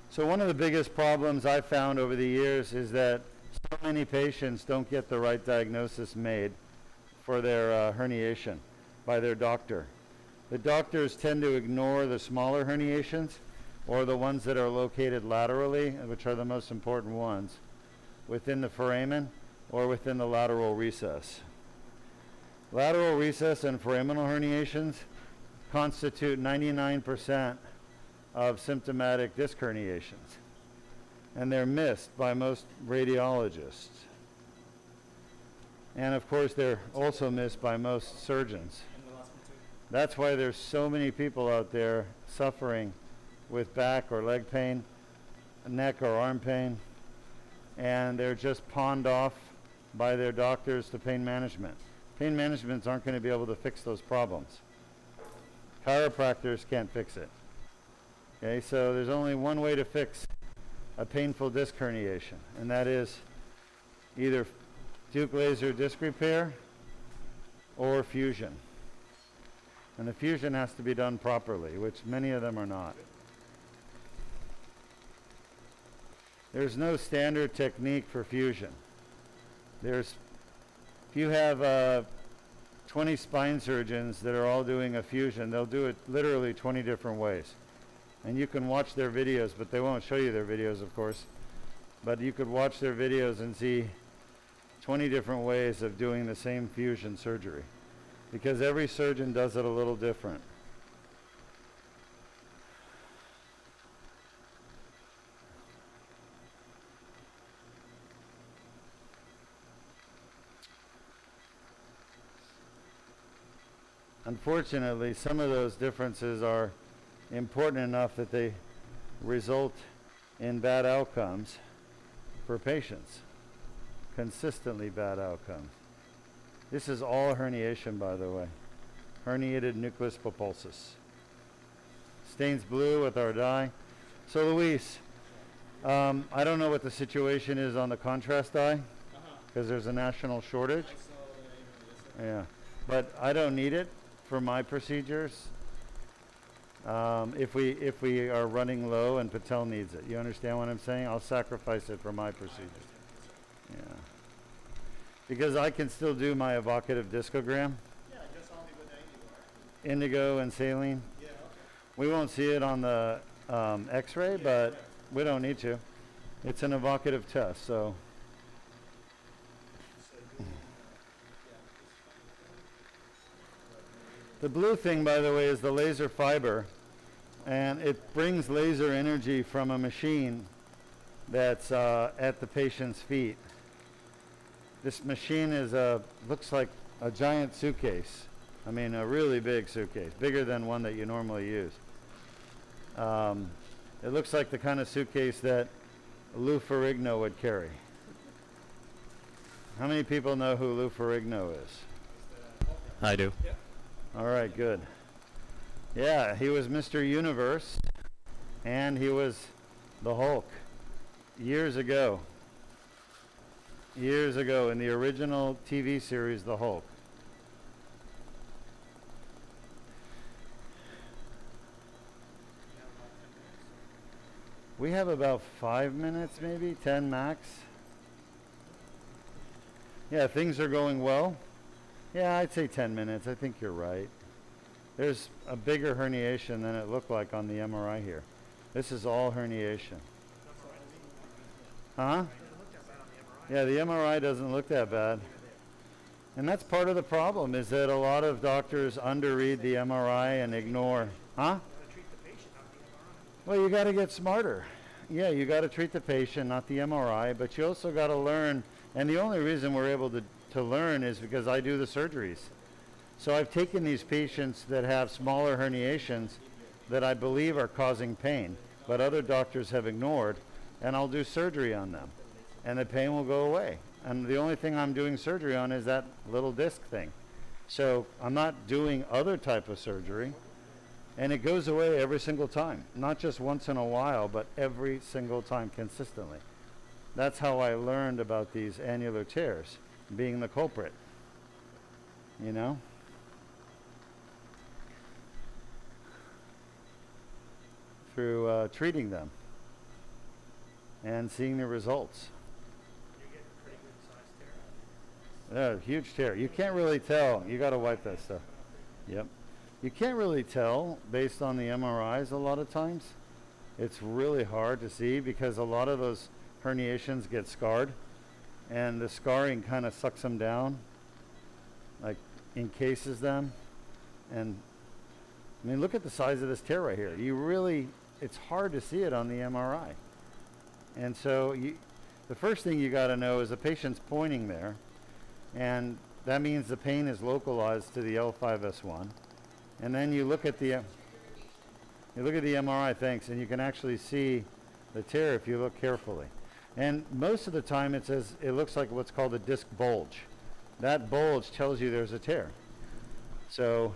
So one of the biggest problems I've found over the years is that so many patients don't get the right diagnosis made for their herniation by their doctor. The doctors tend to ignore the smaller herniations, or the ones that are located laterally, which are the most important ones, within the foramen or within the lateral recess. Lateral recess and foraminal herniations constitute 99% of symptomatic disc herniations, and they're missed by most radiologists. And of course, they're also missed by most surgeons. That's why there's so many people out there suffering with back or leg pain, neck or arm pain, and they're just pawned off by their doctors to pain management. Pain managements aren't going to be able to fix those problems. Chiropractors can't fix it. Okay, so there's only one way to fix a painful disc herniation, and that is either Deuk laser disc repair or fusion. And the fusion has to be done properly, which many of them are not. There's no standard technique for fusion. If you have 20 spine surgeons that are all doing a fusion, they'll do it literally 20 different ways. And you can watch their videos, but they won't show you their videos, of course. But you could watch their videos and see 20 different ways of doing the same fusion surgery, because every surgeon does it a little different. Unfortunately, some of those differences are important enough that they result in bad outcomes for patients. Consistently bad outcomes. This is all herniation, by the way. Herniated nucleus pulposus. Stains blue with our dye. So Luis, I don't know what the situation is on the contrast dye, because there's a national shortage. Yeah, but I don't need it for my procedures. If we are running low and Patel needs it. You understand what I'm saying? I'll sacrifice it for my procedure. Yeah. Because I can still do my evocative discogram. Yeah, just only with the Indigo and saline. Yeah, okay. We won't see it on the x-ray, but we don't need to. It's an evocative test, so. The blue thing, by the way, is the laser fiber, and it brings laser energy from a machine that's at the patient's feet. This machine is looks like a giant suitcase, I mean, a really big suitcase, bigger than one that you normally use. It looks like the kind of suitcase that Lou Ferrigno would carry. How many people know who Lou Ferrigno is? I do. All right, good. Yeah, he was Mr. Universe, and he was the Hulk years ago. Years ago in the original TV series, The Hulk. We have about 5 minutes, maybe 10 max. Yeah, things are going well. Yeah, I'd say 10 minutes. I think you're right. There's a bigger herniation than it looked like on the MRI here. This is all herniation. Huh? Yeah, the MRI doesn't look that bad. And that's part of the problem, is that a lot of doctors underread the MRI and ignore. Huh? Well, you got to get smarter. Yeah, you got to treat the patient, not the MRI, but you also got to learn. And the only reason we're able to learn is because I do the surgeries. So I've taken these patients that have smaller herniations that I believe are causing pain, but other doctors have ignored, and I'll do surgery on them. And the pain will go away. And the only thing I'm doing surgery on is that little disc thing. So I'm not doing other type of surgery. And it goes away every single time. Not just once in a while, but every single time consistently. That's how I learned about these annular tears being the culprit. You know? Through treating them and seeing the results. Yeah, huge tear. You can't really tell. You got to wipe that stuff. Yep. You can't really tell based on the MRIs a lot of times. It's really hard to see because a lot of those herniations get scarred, and the scarring kind of sucks them down, like encases them. And I mean, look at the size of this tear right here. It's hard to see it on the MRI. And so the first thing you got to know is the patient's pointing there, and that means the pain is localized to the L5-S1. And then you look at the MRI, thanks, and you can actually see the tear if you look carefully. And most of the time it looks like what's called a disc bulge. That bulge tells you there's a tear. So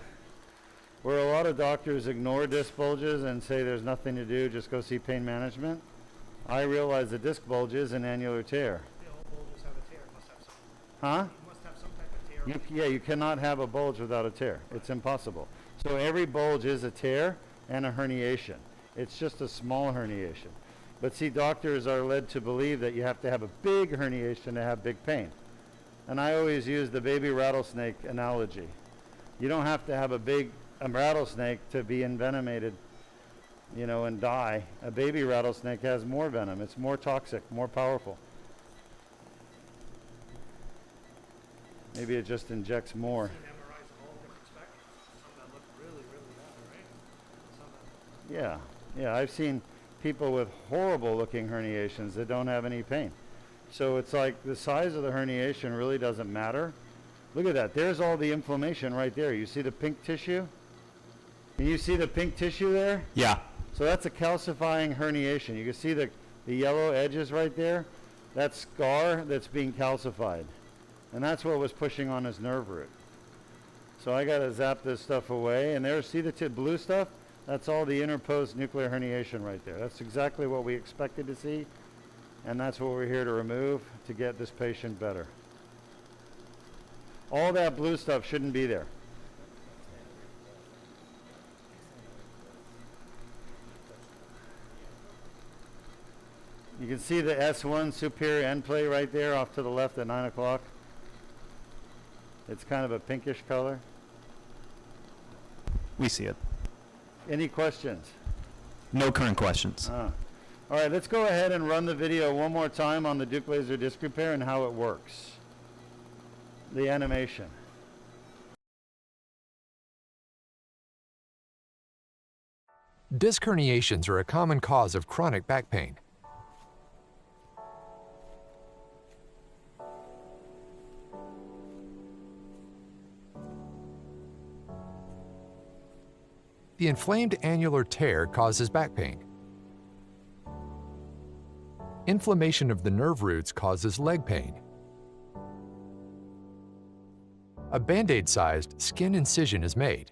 where a lot of doctors ignore disc bulges and say there's nothing to do, just go see pain management, I realize the disc bulge is an annular tear. All bulges have a tear. It must have some. Huh? It must have some type of tear. Yeah, you cannot have a bulge without a tear. It's impossible. So every bulge is a tear and a herniation. It's just a small herniation. But see, doctors are led to believe that you have to have a big herniation to have big pain. And I always use the baby rattlesnake analogy. You don't have to have a big rattlesnake to be envenomated, and die. A baby rattlesnake has more venom. It's more toxic, more powerful. Maybe it just injects more. MRIs of all different spectrums. Some that look really, really bad, right? Some that Yeah, I've seen people with horrible looking herniations that don't have any pain. So it's like the size of the herniation really doesn't matter. Look at that. There's all the inflammation right there. You see the pink tissue? Can you see the pink tissue there? Yeah. So that's a calcifying herniation. You can see the yellow edges right there. That's scar that's being calcified. And that's what was pushing on his nerve root. So I got to zap this stuff away. And there, see the blue stuff? That's all the interposed nuclear herniation right there. That's exactly what we expected to see. And that's what we're here to remove to get this patient better. All that blue stuff shouldn't be there. You can see the S1 superior end plate right there off to the left at 9 o'clock. It's kind of a pinkish color. We see it. Any questions? No current questions. All right, let's go ahead and run the video one more time on the Deuk laser disc repair and how it works. The animation. Disc herniations are a common cause of chronic back pain. The inflamed annular tear causes back pain. Inflammation of the nerve roots causes leg pain. A Band-Aid-sized skin incision is made.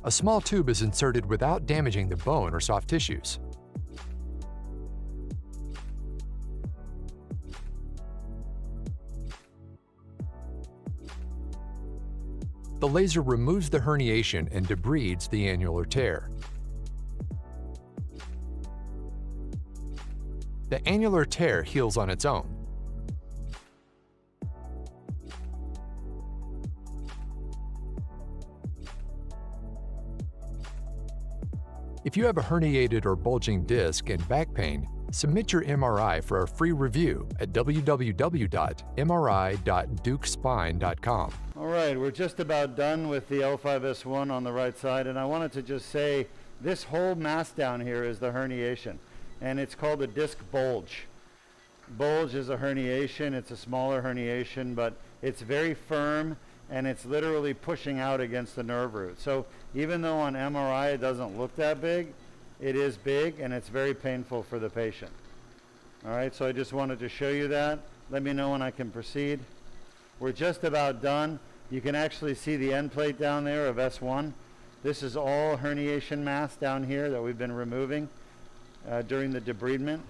A small tube is inserted without damaging the bone or soft tissues. The laser removes the herniation and debrides the annular tear. The annular tear heals on its own. If you have a herniated or bulging disc and back pain, submit your MRI for a free review at www.mri.deukspine.com. All right, we're just about done with the L5-S1 on the right side, and I wanted to just say this whole mass down here is the herniation, and it's called a disc bulge. Bulge is a herniation. It's a smaller herniation, but it's very firm, and it's literally pushing out against the nerve root. So even though on MRI it doesn't look that big, it is big, and it's very painful for the patient. All right, so I just wanted to show you that. Let me know when I can proceed. We're just about done. You can actually see the end plate down there of S1. This is all herniation mass down here that we've been removing during the debridement.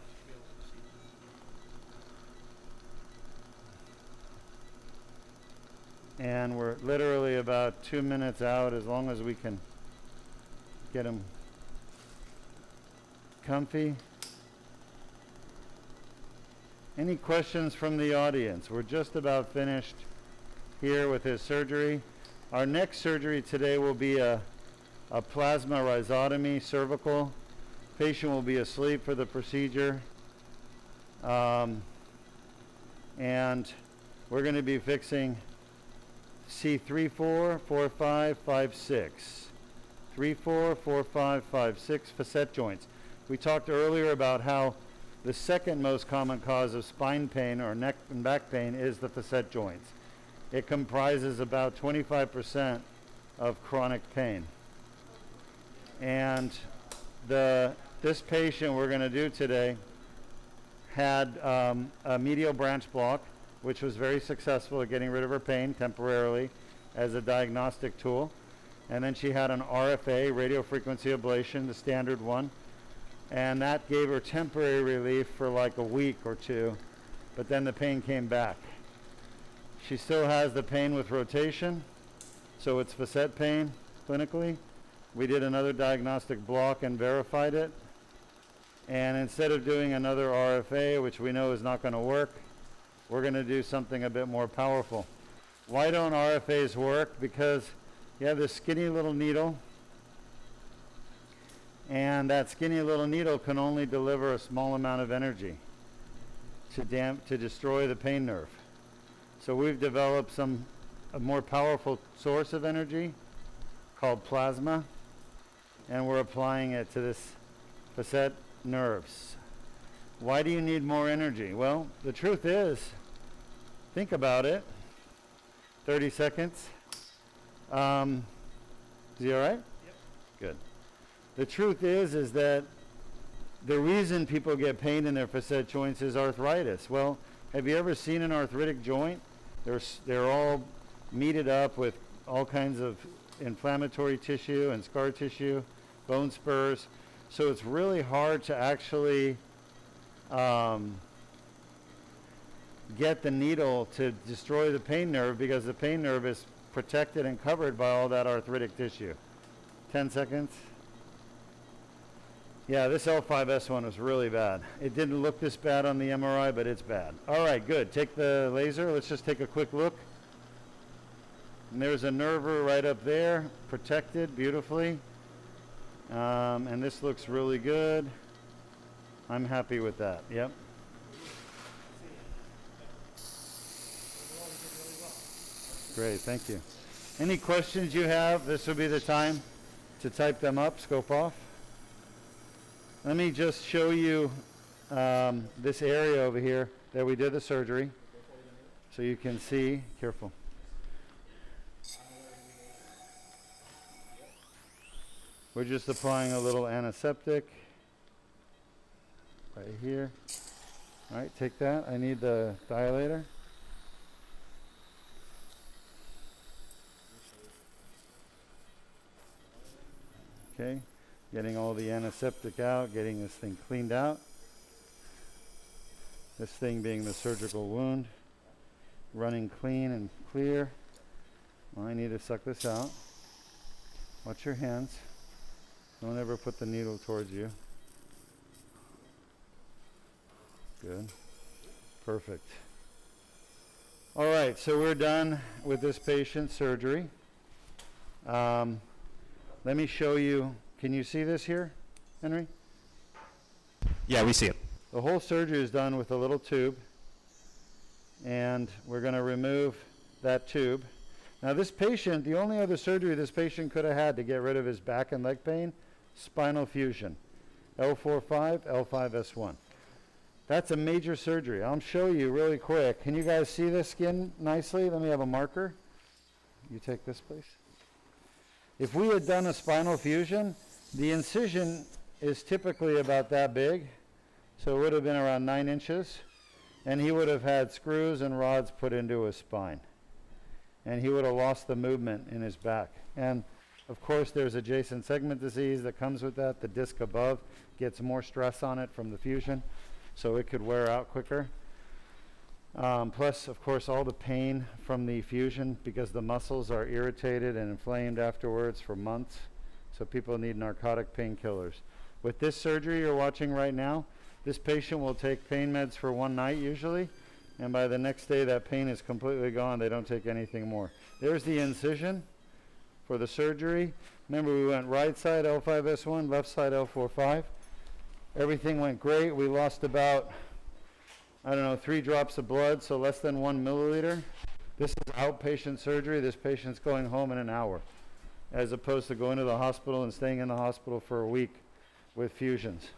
And we're literally about 2 minutes out, as long as we can get him comfy. Any questions from the audience? We're just about finished here with his surgery. Our next surgery today will be a plasma rhizotomy, cervical. Patient will be asleep for the procedure. And we're going to be fixing C3, 4, 4, 5, 5, 6. 3, 4, 4, 5, 5, 6 facet joints. We talked earlier about how the second most common cause of spine pain or neck and back pain is the facet joints. It comprises about 25% of chronic pain. And this patient we're going to do today had a medial branch block, which was very successful at getting rid of her pain temporarily as a diagnostic tool. And then she had an RFA, radiofrequency ablation, the standard one. And that gave her temporary relief for like a week or two, but then the pain came back. She still has the pain with rotation, so it's facet pain clinically. We did another diagnostic block and verified it. And instead of doing another RFA, which we know is not going to work, we're going to do something a bit more powerful. Why don't RFAs work? Because you have this skinny little needle, and that skinny little needle can only deliver a small amount of energy to destroy the pain nerve. So we've developed a more powerful source of energy called plasma, and we're applying it to this facet nerves. Why do you need more energy? Well, the truth is, think about it. 30 seconds. Is he all right? Yep. Good. The truth is that the reason people get pain in their facet joints is arthritis. Well, have you ever seen an arthritic joint? They're all meated up with all kinds of inflammatory tissue and scar tissue, bone spurs. So it's really hard to actually get the needle to destroy the pain nerve, because the pain nerve is protected and covered by all that arthritic tissue. 10 seconds. Yeah, this L5-S1 was really bad. It didn't look this bad on the MRI, but it's bad. All right, good. Take the laser. Let's just take a quick look. And there's a nerve right up there, protected beautifully. And this looks really good. I'm happy with that. Yep. Great, thank you. Any questions you have, this will be the time to type them up, scope off. Let me just show you this area over here that we did the surgery, so you can see, careful. We're just applying a little antiseptic right here. All right, take that. I need the dilator. Okay, getting all the antiseptic out, getting this thing cleaned out. This thing being the surgical wound, running clean and clear. Well, I need to suck this out. Watch your hands. Don't ever put the needle towards you. Good. Perfect. All right, so we're done with this patient's surgery. Let me show you. Can you see this here, Henry? Yeah, we see it. The whole surgery is done with a little tube, and we're going to remove that tube. Now this patient, the only other surgery this patient could have had to get rid of his back and leg pain, spinal fusion, L4-5, L5-S1. That's a major surgery. I'll show you really quick. Can you guys see this skin nicely? Let me have a marker. You take this, please. If we had done a spinal fusion, the incision is typically about that big. So it would have been around 9 inches, and he would have had screws and rods put into his spine. And he would have lost the movement in his back. And of course, there's adjacent segment disease that comes with that. The disc above gets more stress on it from the fusion, so it could wear out quicker. Plus, of course, all the pain from the fusion because the muscles are irritated and inflamed afterwards for months. So people need narcotic painkillers. With this surgery you're watching right now, this patient will take pain meds for one night usually, and by the next day that pain is completely gone. They don't take anything more. There's the incision for the surgery. Remember, we went right side L5-S1, left side L4-5. Everything went great. We lost about, 3 drops of blood, so less than 1 milliliter. This is outpatient surgery. This patient's going home in an hour, as opposed to going to the hospital and staying in the hospital for a week with fusions.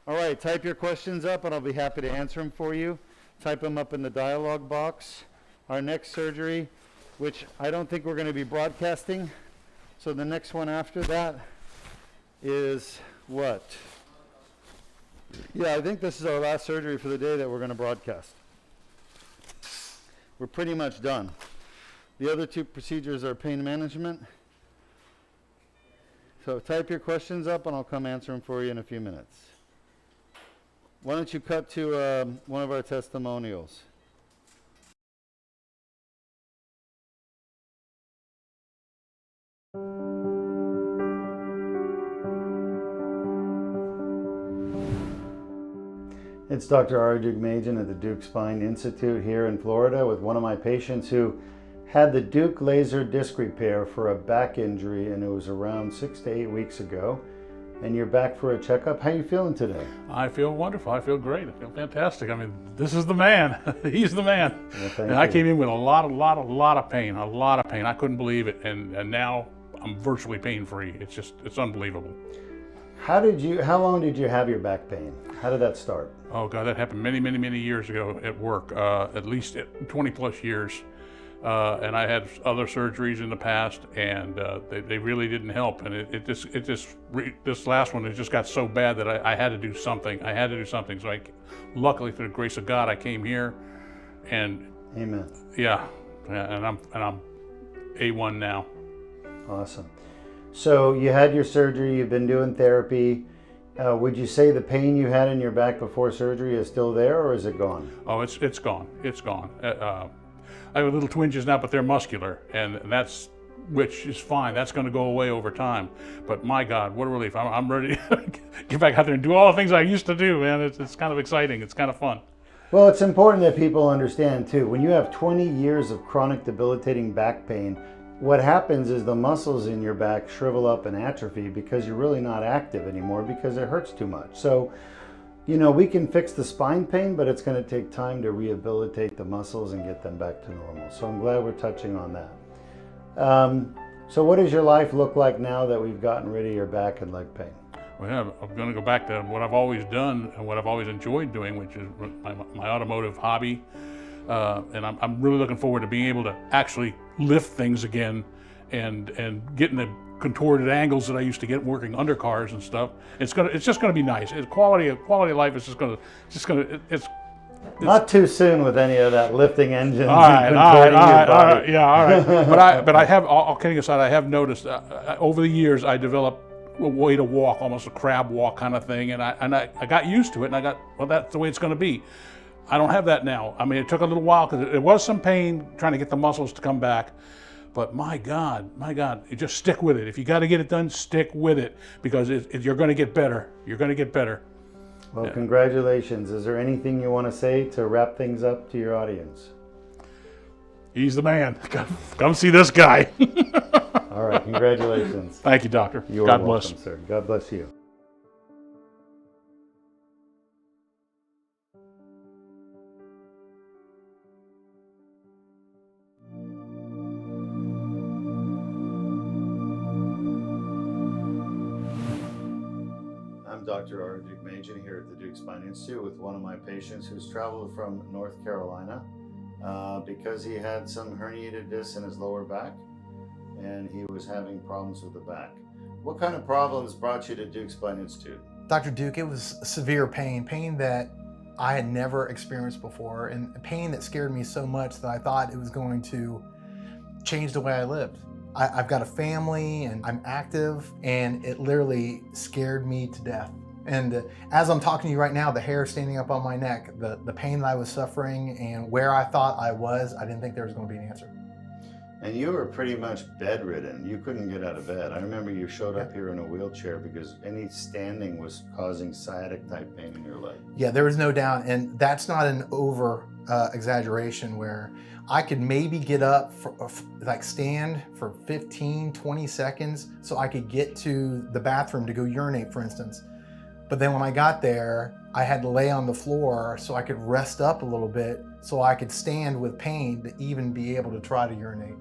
All right, type your questions up and I'll be happy to answer them for you. Type them up in the dialog box. Our next surgery, which I don't think we're going to be broadcasting, so the next one after that is what? Yeah, I think this is our last surgery for the day that we're going to broadcast. We're pretty much done. The other 2 procedures are pain management. So type your questions up and I'll come answer them for you in a few minutes. Why don't you cut to one of our testimonials? It's Dr. Deuk at the Deuk Spine Institute here in Florida with one of my patients who had the Deuk laser disc repair for a back injury, and it was around 6 to 8 weeks ago. And you're back for a checkup. How are you feeling today? I feel wonderful. I feel great. I feel fantastic. I mean, this is the man. He's the man. Well, and I came in with a lot of pain, a lot of pain. I couldn't believe it. And now I'm virtually pain-free. It's unbelievable. How long did you have your back pain? How did that start? Oh God, that happened many years ago at work, at least 20 plus years. And I had other surgeries in the past, and they really didn't help. And this last one, it just got so bad that I had to do something. So luckily, through the grace of God, I came here, and Amen. Yeah, and I'm A1 now. Awesome. So you had your surgery. You've been doing therapy. Would you say the pain you had in your back before surgery is still there, or is it gone? Oh, it's gone. It's gone. I have little twinges now, but they're muscular, and which is fine. That's going to go away over time. But my God, what a relief. I'm ready to get back out there and do all the things I used to do, man. It's kind of exciting. It's kind of fun. Well, it's important that people understand, too, when you have 20 years of chronic debilitating back pain, what happens is the muscles in your back shrivel up and atrophy because you're really not active anymore because it hurts too much. So, we can fix the spine pain, but it's going to take time to rehabilitate the muscles and get them back to normal. So I'm glad we're touching on that. So what does your life look like now that we've gotten rid of your back and leg pain? Well, yeah, I'm going to go back to what I've always done and what I've always enjoyed doing, which is my automotive hobby. And I'm really looking forward to being able to actually lift things again and getting contorted angles that I used to get working undercars and stuff. It's just gonna be nice. Quality of life is it's Not too soon with any of that lifting engines all right, and all right, contorting all your right, all body. right, yeah, all right. But I have, all kidding aside, I have noticed over the years I developed a way to walk, almost a crab walk kind of thing, and I got used to it, and I got, well, that's the way it's going to be. I don't have that now. I mean, it took a little while because it was some pain trying to get the muscles to come back. But my God, you just stick with it. If you got to get it done, stick with it, because you're going to get better. You're going to get better. Well, congratulations. Is there anything you want to say to wrap things up to your audience? He's the man. Come see this guy. All right, congratulations. Thank you, doctor. You're God welcome, bless. sir. God bless you. I'm Dr. R. Deuk here at the Deuk Spine Institute with one of my patients who's traveled from North Carolina because he had some herniated discs in his lower back and he was having problems with the back. What kind of problems brought you to Deuk Spine Institute? Dr. Deuk, it was severe pain that I had never experienced before, and pain that scared me so much that I thought it was going to change the way I lived. I've got a family and I'm active, and it literally scared me to death. And as I'm talking to you right now, the hair standing up on my neck, the pain that I was suffering and where I thought I was, I didn't think there was going to be an answer. And you were pretty much bedridden. You couldn't get out of bed. I remember you showed up here in a wheelchair because any standing was causing sciatic type pain in your leg. Yeah, there was no doubt. And that's not an over exaggeration, where I could maybe get up, like stand for 15, 20 seconds so I could get to the bathroom to go urinate, for instance. But then when I got there, I had to lay on the floor so I could rest up a little bit so I could stand with pain to even be able to try to urinate.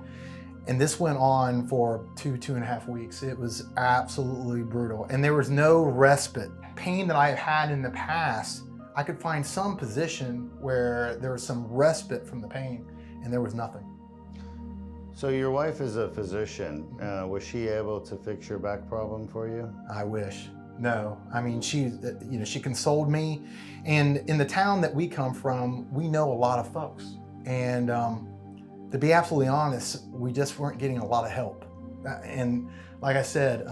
And this went on for 2.5 weeks. It was absolutely brutal. And there was no respite. Pain that I had in the past, I could find some position where there was some respite from the pain, and there was nothing. So your wife is a physician. Was she able to fix your back problem for you? I wish. No, I mean, she consoled me. And in the town that we come from, we know a lot of folks. And to be absolutely honest, we just weren't getting a lot of help. And like I said,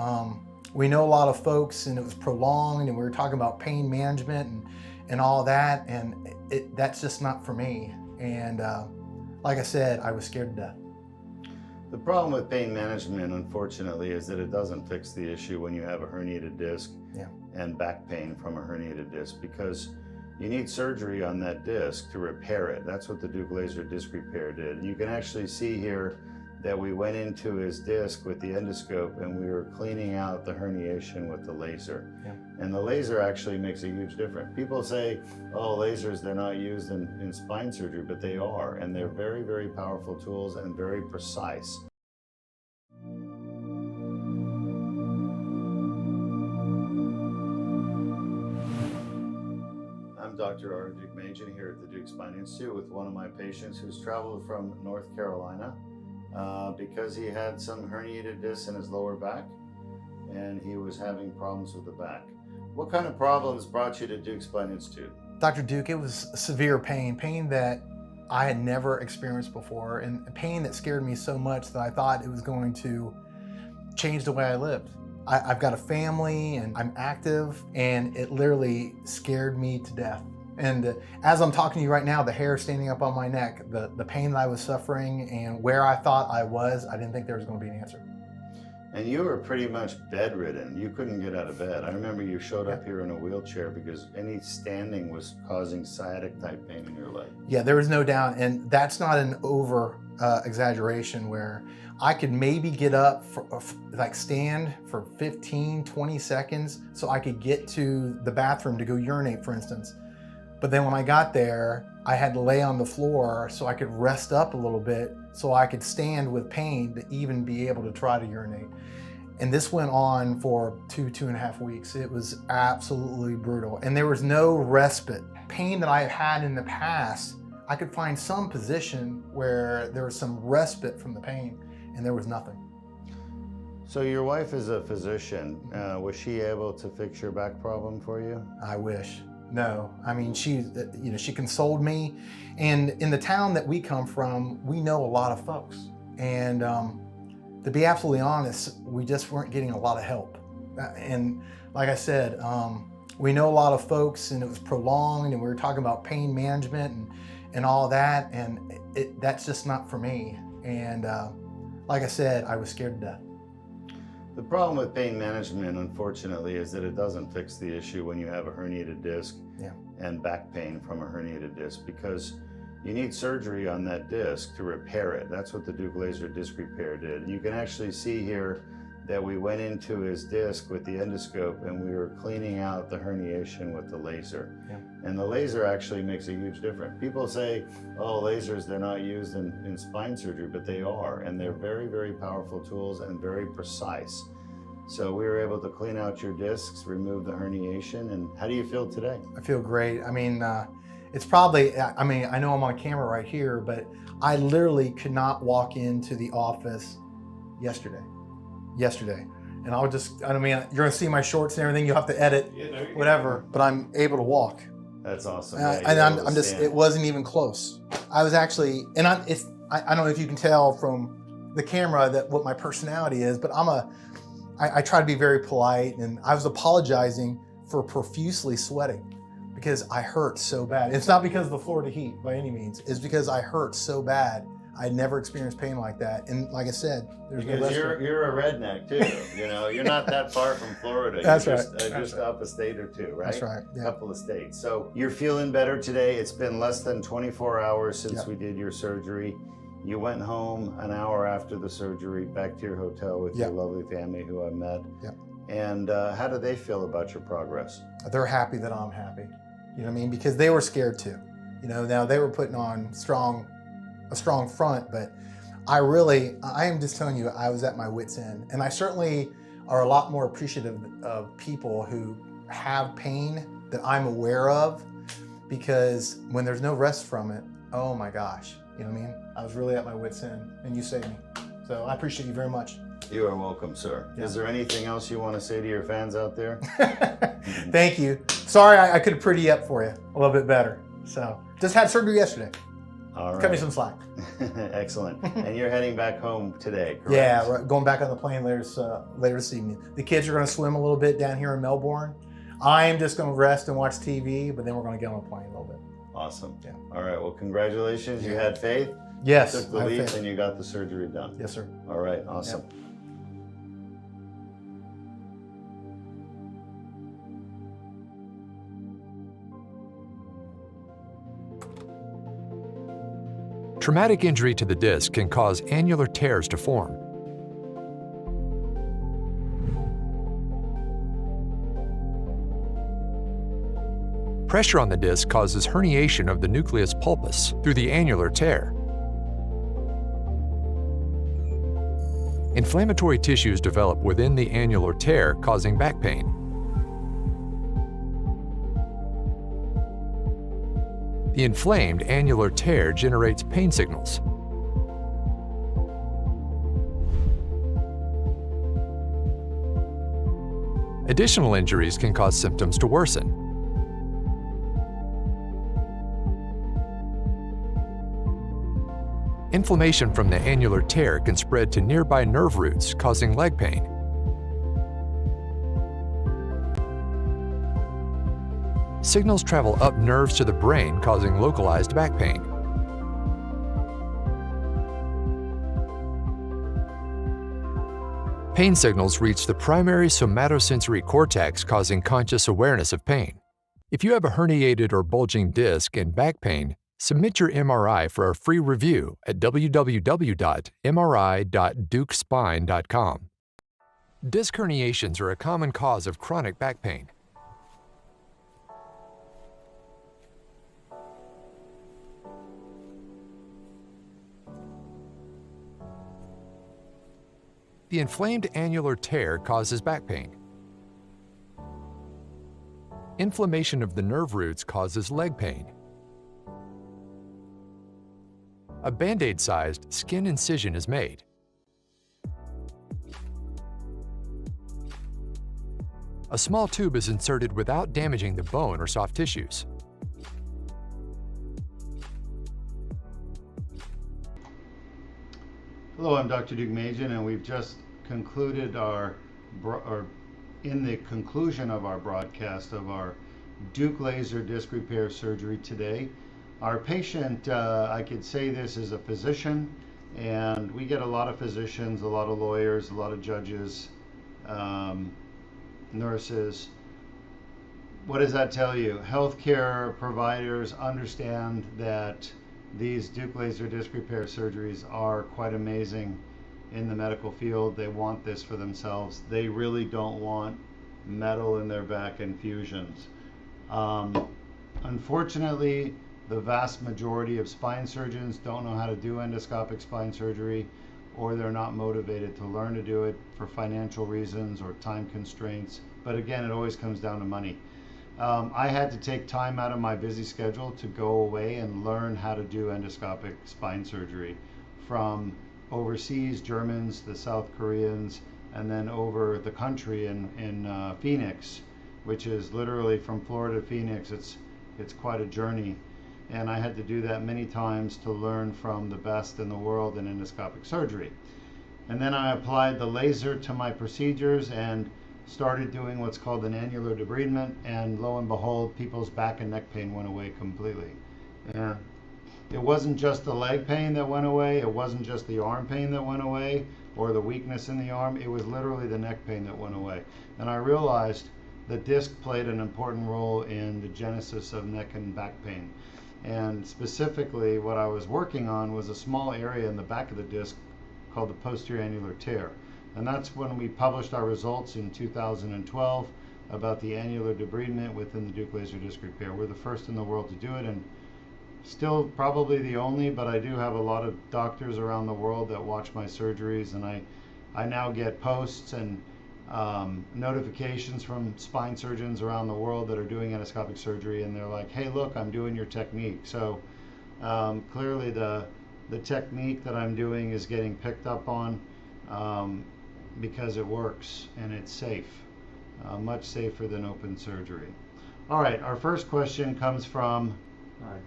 we know a lot of folks, and it was prolonged, and we were talking about pain management and all that, and that's just not for me. And like I said, I was scared to death. The problem with pain management, unfortunately, is that it doesn't fix the issue when you have a herniated disc and back pain from a herniated disc, because you need surgery on that disc to repair it. That's what the Deuk laser disc repair did. And you can actually see here that we went into his disc with the endoscope and we were cleaning out the herniation with the laser. And the laser actually makes a huge difference. People say, oh, lasers, they're not used in spine surgery, but they are. And they're very, very powerful tools and very precise. I'm Dr. R. Deuk here at the Deuk Spine Institute with one of my patients who's traveled from North Carolina because he had some herniated discs in his lower back and he was having problems with the back. What kind of problems brought you to Deuk Spine Institute? Dr. Deuk, it was severe pain that I had never experienced before, and pain that scared me so much that I thought it was going to change the way I lived. I've got a family and I'm active, and it literally scared me to death. And as I'm talking to you right now, the hair standing up on my neck, the pain that I was suffering and where I thought I was, I didn't think there was going to be an answer. And you were pretty much bedridden. You couldn't get out of bed. I remember you showed up here in a wheelchair because any standing was causing sciatic type pain in your leg. Yeah, there was no doubt. And that's not an over exaggeration, where I could maybe get up, like stand for 15, 20 seconds so I could get to the bathroom to go urinate, for instance. But then when I got there, I had to lay on the floor so I could rest up a little bit so I could stand with pain to even be able to try to urinate. And this went on for 2.5 weeks. It was absolutely brutal. And there was no respite. Pain that I had in the past, I could find some position where there was some respite from the pain, and there was nothing. So your wife is a physician. Was she able to fix your back problem for you? I wish. No, I mean, she consoled me, and in the town that we come from, we know a lot of folks, and to be absolutely honest, we just weren't getting a lot of help. And like I said, we know a lot of folks, and it was prolonged, and we were talking about pain management and all that, and that's just not for me. And like I said, I was scared to death. The problem with pain management, unfortunately, is that it doesn't fix the issue when you have a herniated disc and back pain from a herniated disc, because you need surgery on that disc to repair it. That's what the Deuk laser disc repair did. And you can actually see here that we went into his disc with the endoscope and we were cleaning out the herniation with the laser. And the laser actually makes a huge difference. People say, oh, lasers, they're not used in spine surgery, but they are. And they're very, very powerful tools and very precise. So we were able to clean out your discs, remove the herniation. And how do you feel today? I feel great. I mean, it's probably, I mean, I know I'm on camera right here, but I literally could not walk into the office yesterday. And I mean, you're gonna see my shorts and everything, you'll have to edit, whatever, but I'm able to walk. That's awesome. And I'm just, it wasn't even close. I was actually, and I don't know if you can tell from the camera that what my personality is, but I try to be very polite, and I was apologizing for profusely sweating because I hurt so bad. It's not because of the Florida heat by any means, it's because I hurt so bad. I never experienced pain like that. And like I said, there's no because you're a redneck too. You know, you're not that far from Florida. That's you're right. Just up a state or two, right? That's right. Yeah. A couple of states. So you're feeling better today. It's been less than 24 hours since we did your surgery. You went home an hour after the surgery, back to your hotel with your lovely family who I met. And how do they feel about your progress? They're happy that I'm happy. You know what I mean? Because they were scared too. You know, now they were putting on a strong front, but I am just telling you, I was at my wit's end. And I certainly are a lot more appreciative of people who have pain that I'm aware of, because when there's no rest from it, oh my gosh, you know what I mean? I was really at my wit's end, and you saved me. So I appreciate you very much. You are welcome, sir. Is there anything else you want to say to your fans out there? Thank you. Sorry, I could have prettied up for you a little bit better. So just had surgery yesterday. All right. Cut me some slack. Excellent. And you're heading back home today, correct? Yeah, we're going back on the plane later this evening. The kids are going to swim a little bit down here in Melbourne. I am just going to rest and watch TV, but then we're going to get on the plane a little bit. Awesome. Yeah. All right. Well, congratulations. You had faith. Yes. Took the leap and you got the surgery done. Yes, sir. All right. Awesome. Yep. Traumatic injury to the disc can cause annular tears to form. Pressure on the disc causes herniation of the nucleus pulpus through the annular tear. Inflammatory tissues develop within the annular tear, causing back pain. The inflamed annular tear generates pain signals. Additional injuries can cause symptoms to worsen. Inflammation from the annular tear can spread to nearby nerve roots, causing leg pain. Signals travel up nerves to the brain, causing localized back pain. Pain signals reach the primary somatosensory cortex, causing conscious awareness of pain. If you have a herniated or bulging disc and back pain, submit your MRI for a free review at www.mri.deukspine.com. Disc herniations are a common cause of chronic back pain. The inflamed annular tear causes back pain. Inflammation of the nerve roots causes leg pain. A Band-Aid-sized skin incision is made. A small tube is inserted without damaging the bone or soft tissues. Hello, I'm Dr. Deuk, and we've just concluded in the conclusion of our broadcast of our Deuk laser disc repair surgery today. Our patient, I could say this, is a physician, and we get a lot of physicians, a lot of lawyers, a lot of judges, nurses. What does that tell you? Healthcare providers understand that these Deuk laser disc repair surgeries are quite amazing in the medical field. They want this for themselves. They really don't want metal in their back infusions. Unfortunately, the vast majority of spine surgeons don't know how to do endoscopic spine surgery, or they're not motivated to learn to do it for financial reasons or time constraints. But again, it always comes down to money. I had to take time out of my busy schedule to go away and learn how to do endoscopic spine surgery from overseas Germans, the South Koreans, and then over the country in Phoenix, which is literally from Florida to Phoenix. It's quite a journey, and I had to do that many times to learn from the best in the world in endoscopic surgery. And then I applied the laser to my procedures and started doing what's called an annular debridement, and lo and behold, people's back and neck pain went away completely. And it wasn't just the leg pain that went away, it wasn't just the arm pain that went away, or the weakness in the arm, it was literally the neck pain that went away. And I realized the disc played an important role in the genesis of neck and back pain. And specifically, what I was working on was a small area in the back of the disc called the posterior annular tear. And that's when we published our results in 2012 about the annular debridement within the Deuk laser disc repair. We're the first in the world to do it, and still probably the only, but I do have a lot of doctors around the world that watch my surgeries, and I now get posts and notifications from spine surgeons around the world that are doing endoscopic surgery, and they're like, hey, look, I'm doing your technique. So clearly the technique that I'm doing is getting picked up on because it works and it's safe, much safer than open surgery. All right, our first question comes from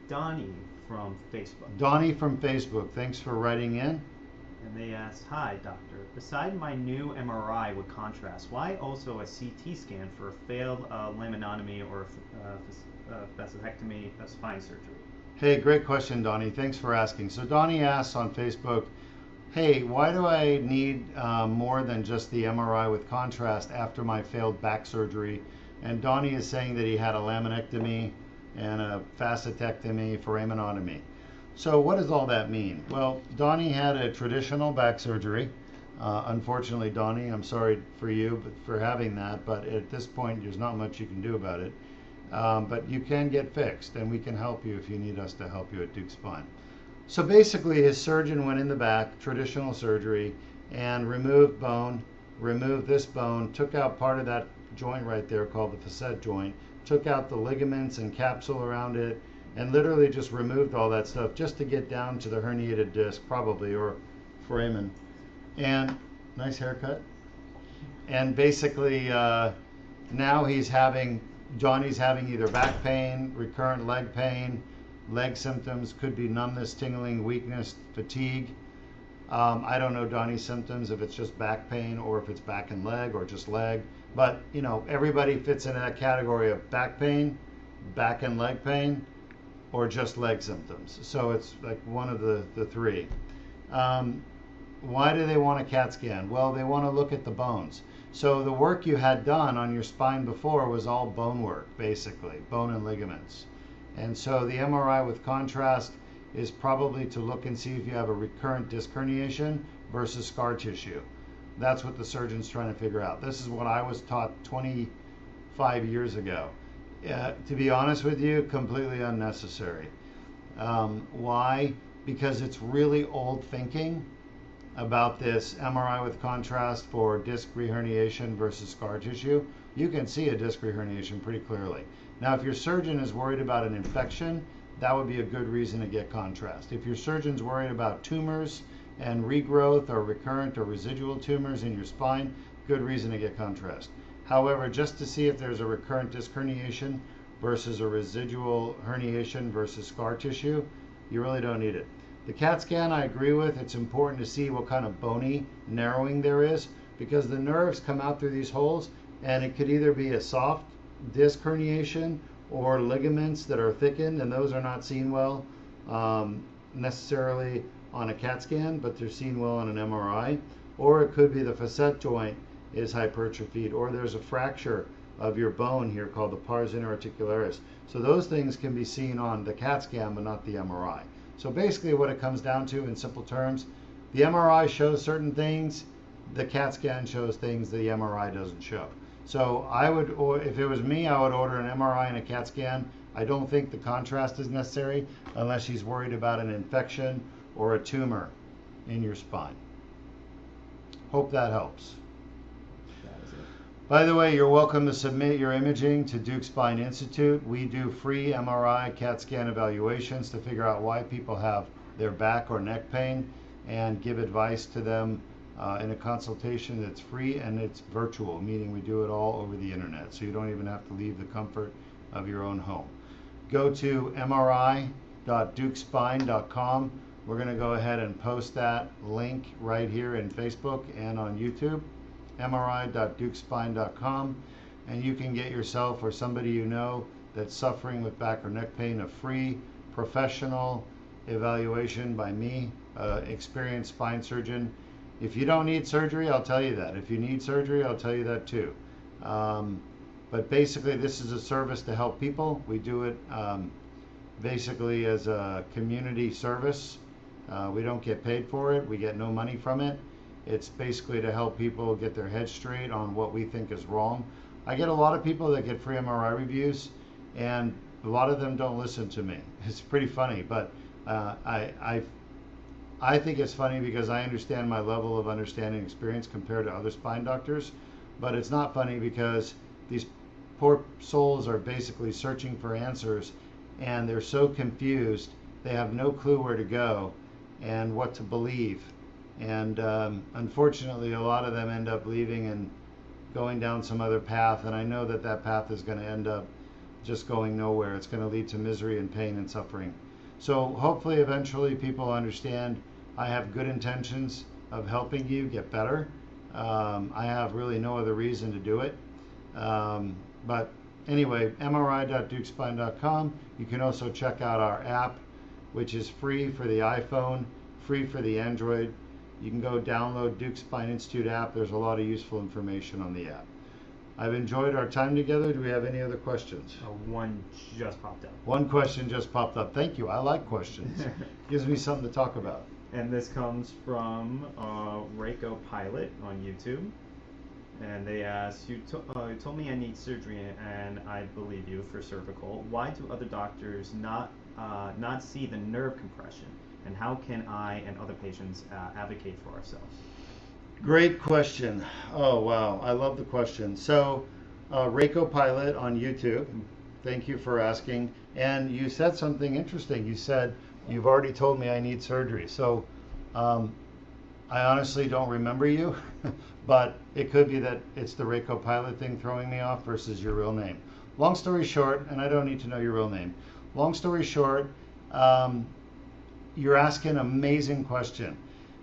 Donnie from Facebook. Donnie from Facebook. Thanks for writing in. And they asked, hi, doctor. Beside my new MRI with contrast, why also a CT scan for failed laminotomy or fascectomy of spine surgery? Hey, great question, Donnie. Thanks for asking. So Donnie asks on Facebook, hey, why do I need more than just the MRI with contrast after my failed back surgery? And Donnie is saying that he had a laminectomy and a fascectomy for aminotomy. So what does all that mean? Well, Donnie had a traditional back surgery. Unfortunately, Donnie, I'm sorry for you for having that, but at this point, there's not much you can do about it. But you can get fixed, and we can help you if you need us to help you at Deuk Spine. So basically, his surgeon went in the back, traditional surgery, and removed bone, removed this bone, took out part of that joint right there called the facet joint, took out the ligaments and capsule around it, and literally just removed all that stuff just to get down to the herniated disc, probably, or foramen. And nice haircut. And basically, now Johnny's having either back pain, recurrent leg pain, leg symptoms, could be numbness, tingling, weakness, fatigue. I don't know Donnie's symptoms, if it's just back pain or if it's back and leg or just leg. But, you know, everybody fits into that category of back pain, back and leg pain, or just leg symptoms. So it's like one of the three. Why do they want a CAT scan? Well, they want to look at the bones. So the work you had done on your spine before was all bone work, basically, bone and ligaments. And so the MRI with contrast is probably to look and see if you have a recurrent disc herniation versus scar tissue. That's what the surgeon's trying to figure out. This is what I was taught 25 years ago. To be honest with you, completely unnecessary. Why? Because it's really old thinking about this MRI with contrast for disc reherniation versus scar tissue. You can see a disc reherniation pretty clearly. Now, if your surgeon is worried about an infection, that would be a good reason to get contrast. If your surgeon's worried about tumors and regrowth or recurrent or residual tumors in your spine, good reason to get contrast. However, just to see if there's a recurrent disc herniation versus a residual herniation versus scar tissue, you really don't need it. The CAT scan, I agree with. It's important to see what kind of bony narrowing there is, because the nerves come out through these holes, and it could either be a soft disc herniation or ligaments that are thickened, and those are not seen well necessarily on a CAT scan, but they're seen well on an MRI. Or it could be the facet joint is hypertrophied, or there's a fracture of your bone here called the pars interarticularis. So those things can be seen on the CAT scan, but not the MRI. So basically what it comes down to in simple terms, the MRI shows certain things, the CAT scan shows things the MRI doesn't show. So I would, or if it was me, I would order an MRI and a CAT scan. I don't think the contrast is necessary unless she's worried about an infection or a tumor in your spine. Hope that helps. By the way, you're welcome to submit your imaging to Deuk Spine Institute. We do free MRI, CAT scan evaluations to figure out why people have their back or neck pain and give advice to them in a consultation that's free, and it's virtual, meaning we do it all over the internet. So you don't even have to leave the comfort of your own home. Go to mri.deukspine.com. We're going to go ahead and post that link right here in Facebook and on YouTube. mri.deukspine.com, and you can get yourself or somebody you know that's suffering with back or neck pain a free professional evaluation by me, experienced spine surgeon. If you don't need surgery, I'll tell you that. If you need surgery, I'll tell you that too. But basically, this is a service to help people. We do it basically as a community service. We don't get paid for it. We get no money from it. It's basically to help people get their head straight on what we think is wrong. I get a lot of people that get free MRI reviews, and a lot of them don't listen to me. It's pretty funny, but I think it's funny because I understand my level of understanding and experience compared to other spine doctors, but it's not funny because these poor souls are basically searching for answers, and they're so confused, they have no clue where to go and what to believe. And unfortunately, a lot of them end up leaving and going down some other path, and I know that that path is going to end up just going nowhere. It's going to lead to misery and pain and suffering. So hopefully eventually people understand I have good intentions of helping you get better. I have really no other reason to do it. But anyway, mri.deukspine.com. You can also check out our app, which is free for the iPhone, free for the Android. You can go download Deuk Spine Institute app. There's a lot of useful information on the app. I've enjoyed our time together. Do we have any other questions? One just popped up. One question just popped up. Thank you. I like questions. Gives me something to talk about. And this comes from Reiko Pilot on YouTube. And they asked, you told me I need surgery, and I believe you, for cervical. Why do other doctors not see the nerve compression? And how can I and other patients advocate for ourselves? Great question. Oh, wow. I love the question. So, Reiko Pilot on YouTube, thank you for asking. And you said something interesting. You said, you've already told me I need surgery. So, I honestly don't remember you, but it could be that it's the Reiko Pilot thing throwing me off versus your real name. Long story short, and I don't need to know your real name. Long story short, you're asking an amazing question.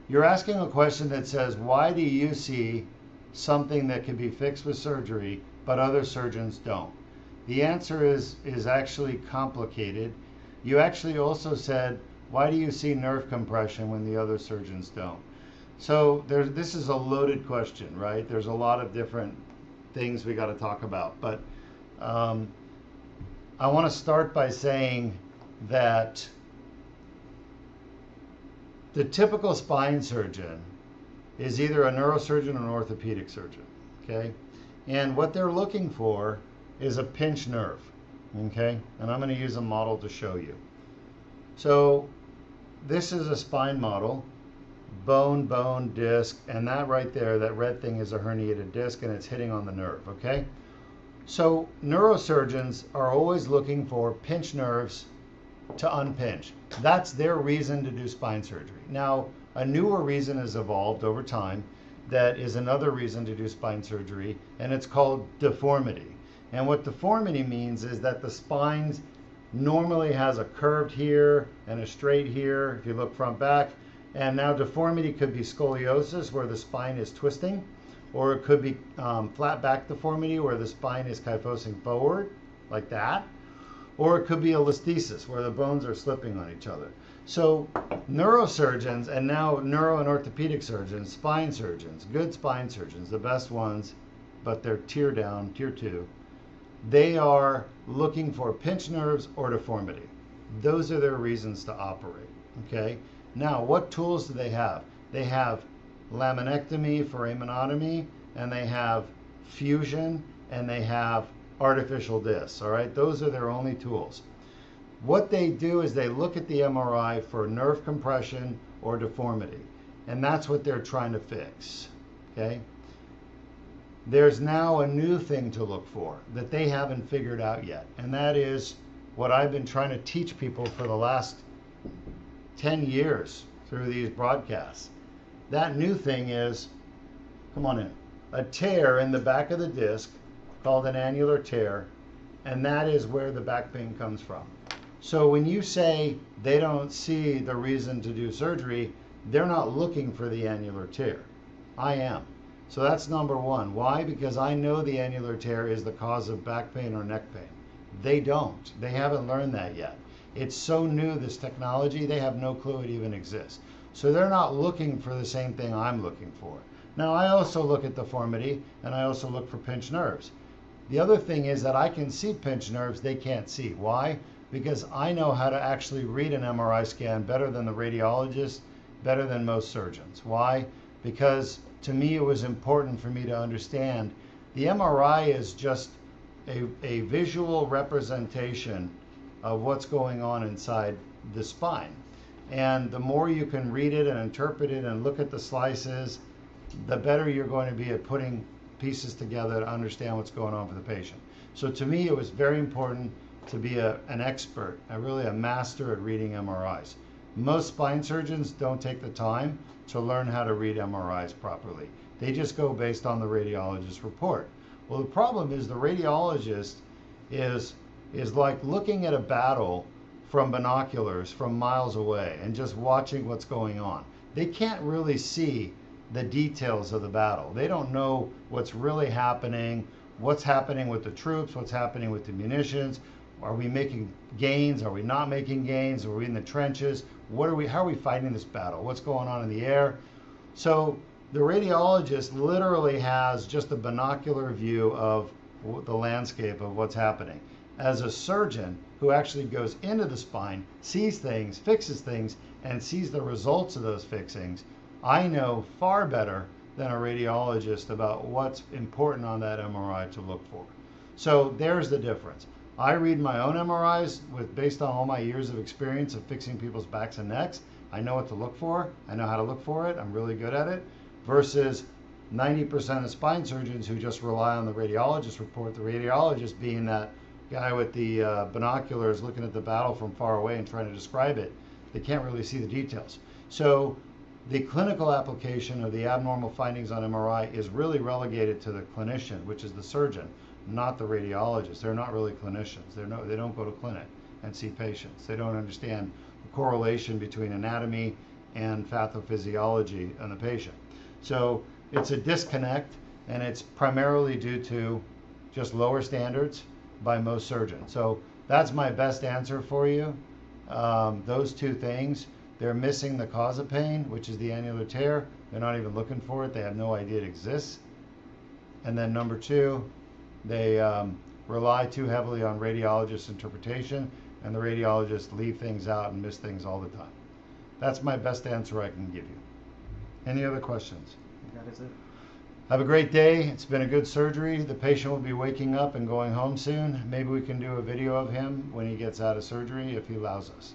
You're asking a question that says, why do you see something that can be fixed with surgery, but other surgeons don't? The answer is actually complicated. You actually also said, why do you see nerve compression when the other surgeons don't? So this is a loaded question, right? There's a lot of different things we got to talk about. But I want to start by saying that the typical spine surgeon is either a neurosurgeon or an orthopedic surgeon, okay? And what they're looking for is a pinched nerve, okay? And I'm going to use a model to show you. So this is a spine model, bone, bone, disc, and that right there, that red thing is a herniated disc, and it's hitting on the nerve, okay? So neurosurgeons are always looking for pinched nerves to unpinch. That's their reason to do spine surgery. Now, a newer reason has evolved over time, that is another reason to do spine surgery, and it's called deformity. And what deformity means is that the spine normally has a curved here and a straight here, if you look front back. And now deformity could be scoliosis, where the spine is twisting, or it could be flat back deformity, where the spine is kyphosing forward, like that. Or it could be a listhesis, where the bones are slipping on each other. So neurosurgeons, and now neuro and orthopedic surgeons, spine surgeons, good spine surgeons, the best ones, but they're tier down, tier 2, they are looking for pinched nerves or deformity. Those are their reasons to operate, okay? Now, what tools do they have? They have laminectomy, foraminotomy, and they have fusion, and they have artificial discs, all right? Those are their only tools. What they do is they look at the MRI for nerve compression or deformity, and that's what they're trying to fix, okay? There's now a new thing to look for that they haven't figured out yet, and that is what I've been trying to teach people for the last 10 years through these broadcasts. That new thing is, come on in, a tear in the back of the disc called an annular tear, and that is where the back pain comes from. So when you say they don't see the reason to do surgery, they're not looking for the annular tear. I am. So that's number one. Why? Because I know the annular tear is the cause of back pain or neck pain. They don't. They haven't learned that yet. It's so new, this technology, they have no clue it even exists. So they're not looking for the same thing I'm looking for. Now, I also look at deformity, and I also look for pinched nerves. The other thing is that I can see pinched nerves they can't see. Why? Because I know how to actually read an MRI scan better than the radiologist, better than most surgeons. Why? Because to me it was important for me to understand the MRI is just a visual representation of what's going on inside the spine. And the more you can read it and interpret it and look at the slices, the better you're going to be at putting pieces together to understand what's going on for the patient. So to me, it was very important to be an expert, really a master at reading MRIs. Most spine surgeons don't take the time to learn how to read MRIs properly. They just go based on the radiologist's report. Well, the problem is the radiologist is like looking at a battle from binoculars from miles away and just watching what's going on. They can't really see the details of the battle. They don't know what's really happening, what's happening with the troops, what's happening with the munitions. Are we making gains? Are we not making gains? Are we in the trenches? How are we fighting this battle? What's going on in the air? So the radiologist literally has just a binocular view of the landscape of what's happening. As a surgeon who actually goes into the spine, sees things, fixes things, and sees the results of those fixings, I know far better than a radiologist about what's important on that MRI to look for. So there's the difference. I read my own MRIs based on all my years of experience of fixing people's backs and necks. I know what to look for. I know how to look for it. I'm really good at it. Versus 90% of spine surgeons who just rely on the radiologist report, the radiologist being that guy with the binoculars looking at the battle from far away and trying to describe it. They can't really see the details. So the clinical application of the abnormal findings on MRI is really relegated to the clinician, which is the surgeon, not the radiologist. They're not really clinicians. They don't go to clinic and see patients. They don't understand the correlation between anatomy and pathophysiology in the patient. So it's a disconnect, and it's primarily due to just lower standards by most surgeons. So that's my best answer for you. Those two things. They're missing the cause of pain, which is the annular tear. They're not even looking for it. They have no idea it exists. And then number two, they rely too heavily on radiologist interpretation, and the radiologists leave things out and miss things all the time. That's my best answer I can give you. Any other questions? That is it. Have a great day. It's been a good surgery. The patient will be waking up and going home soon. Maybe we can do a video of him when he gets out of surgery if he allows us.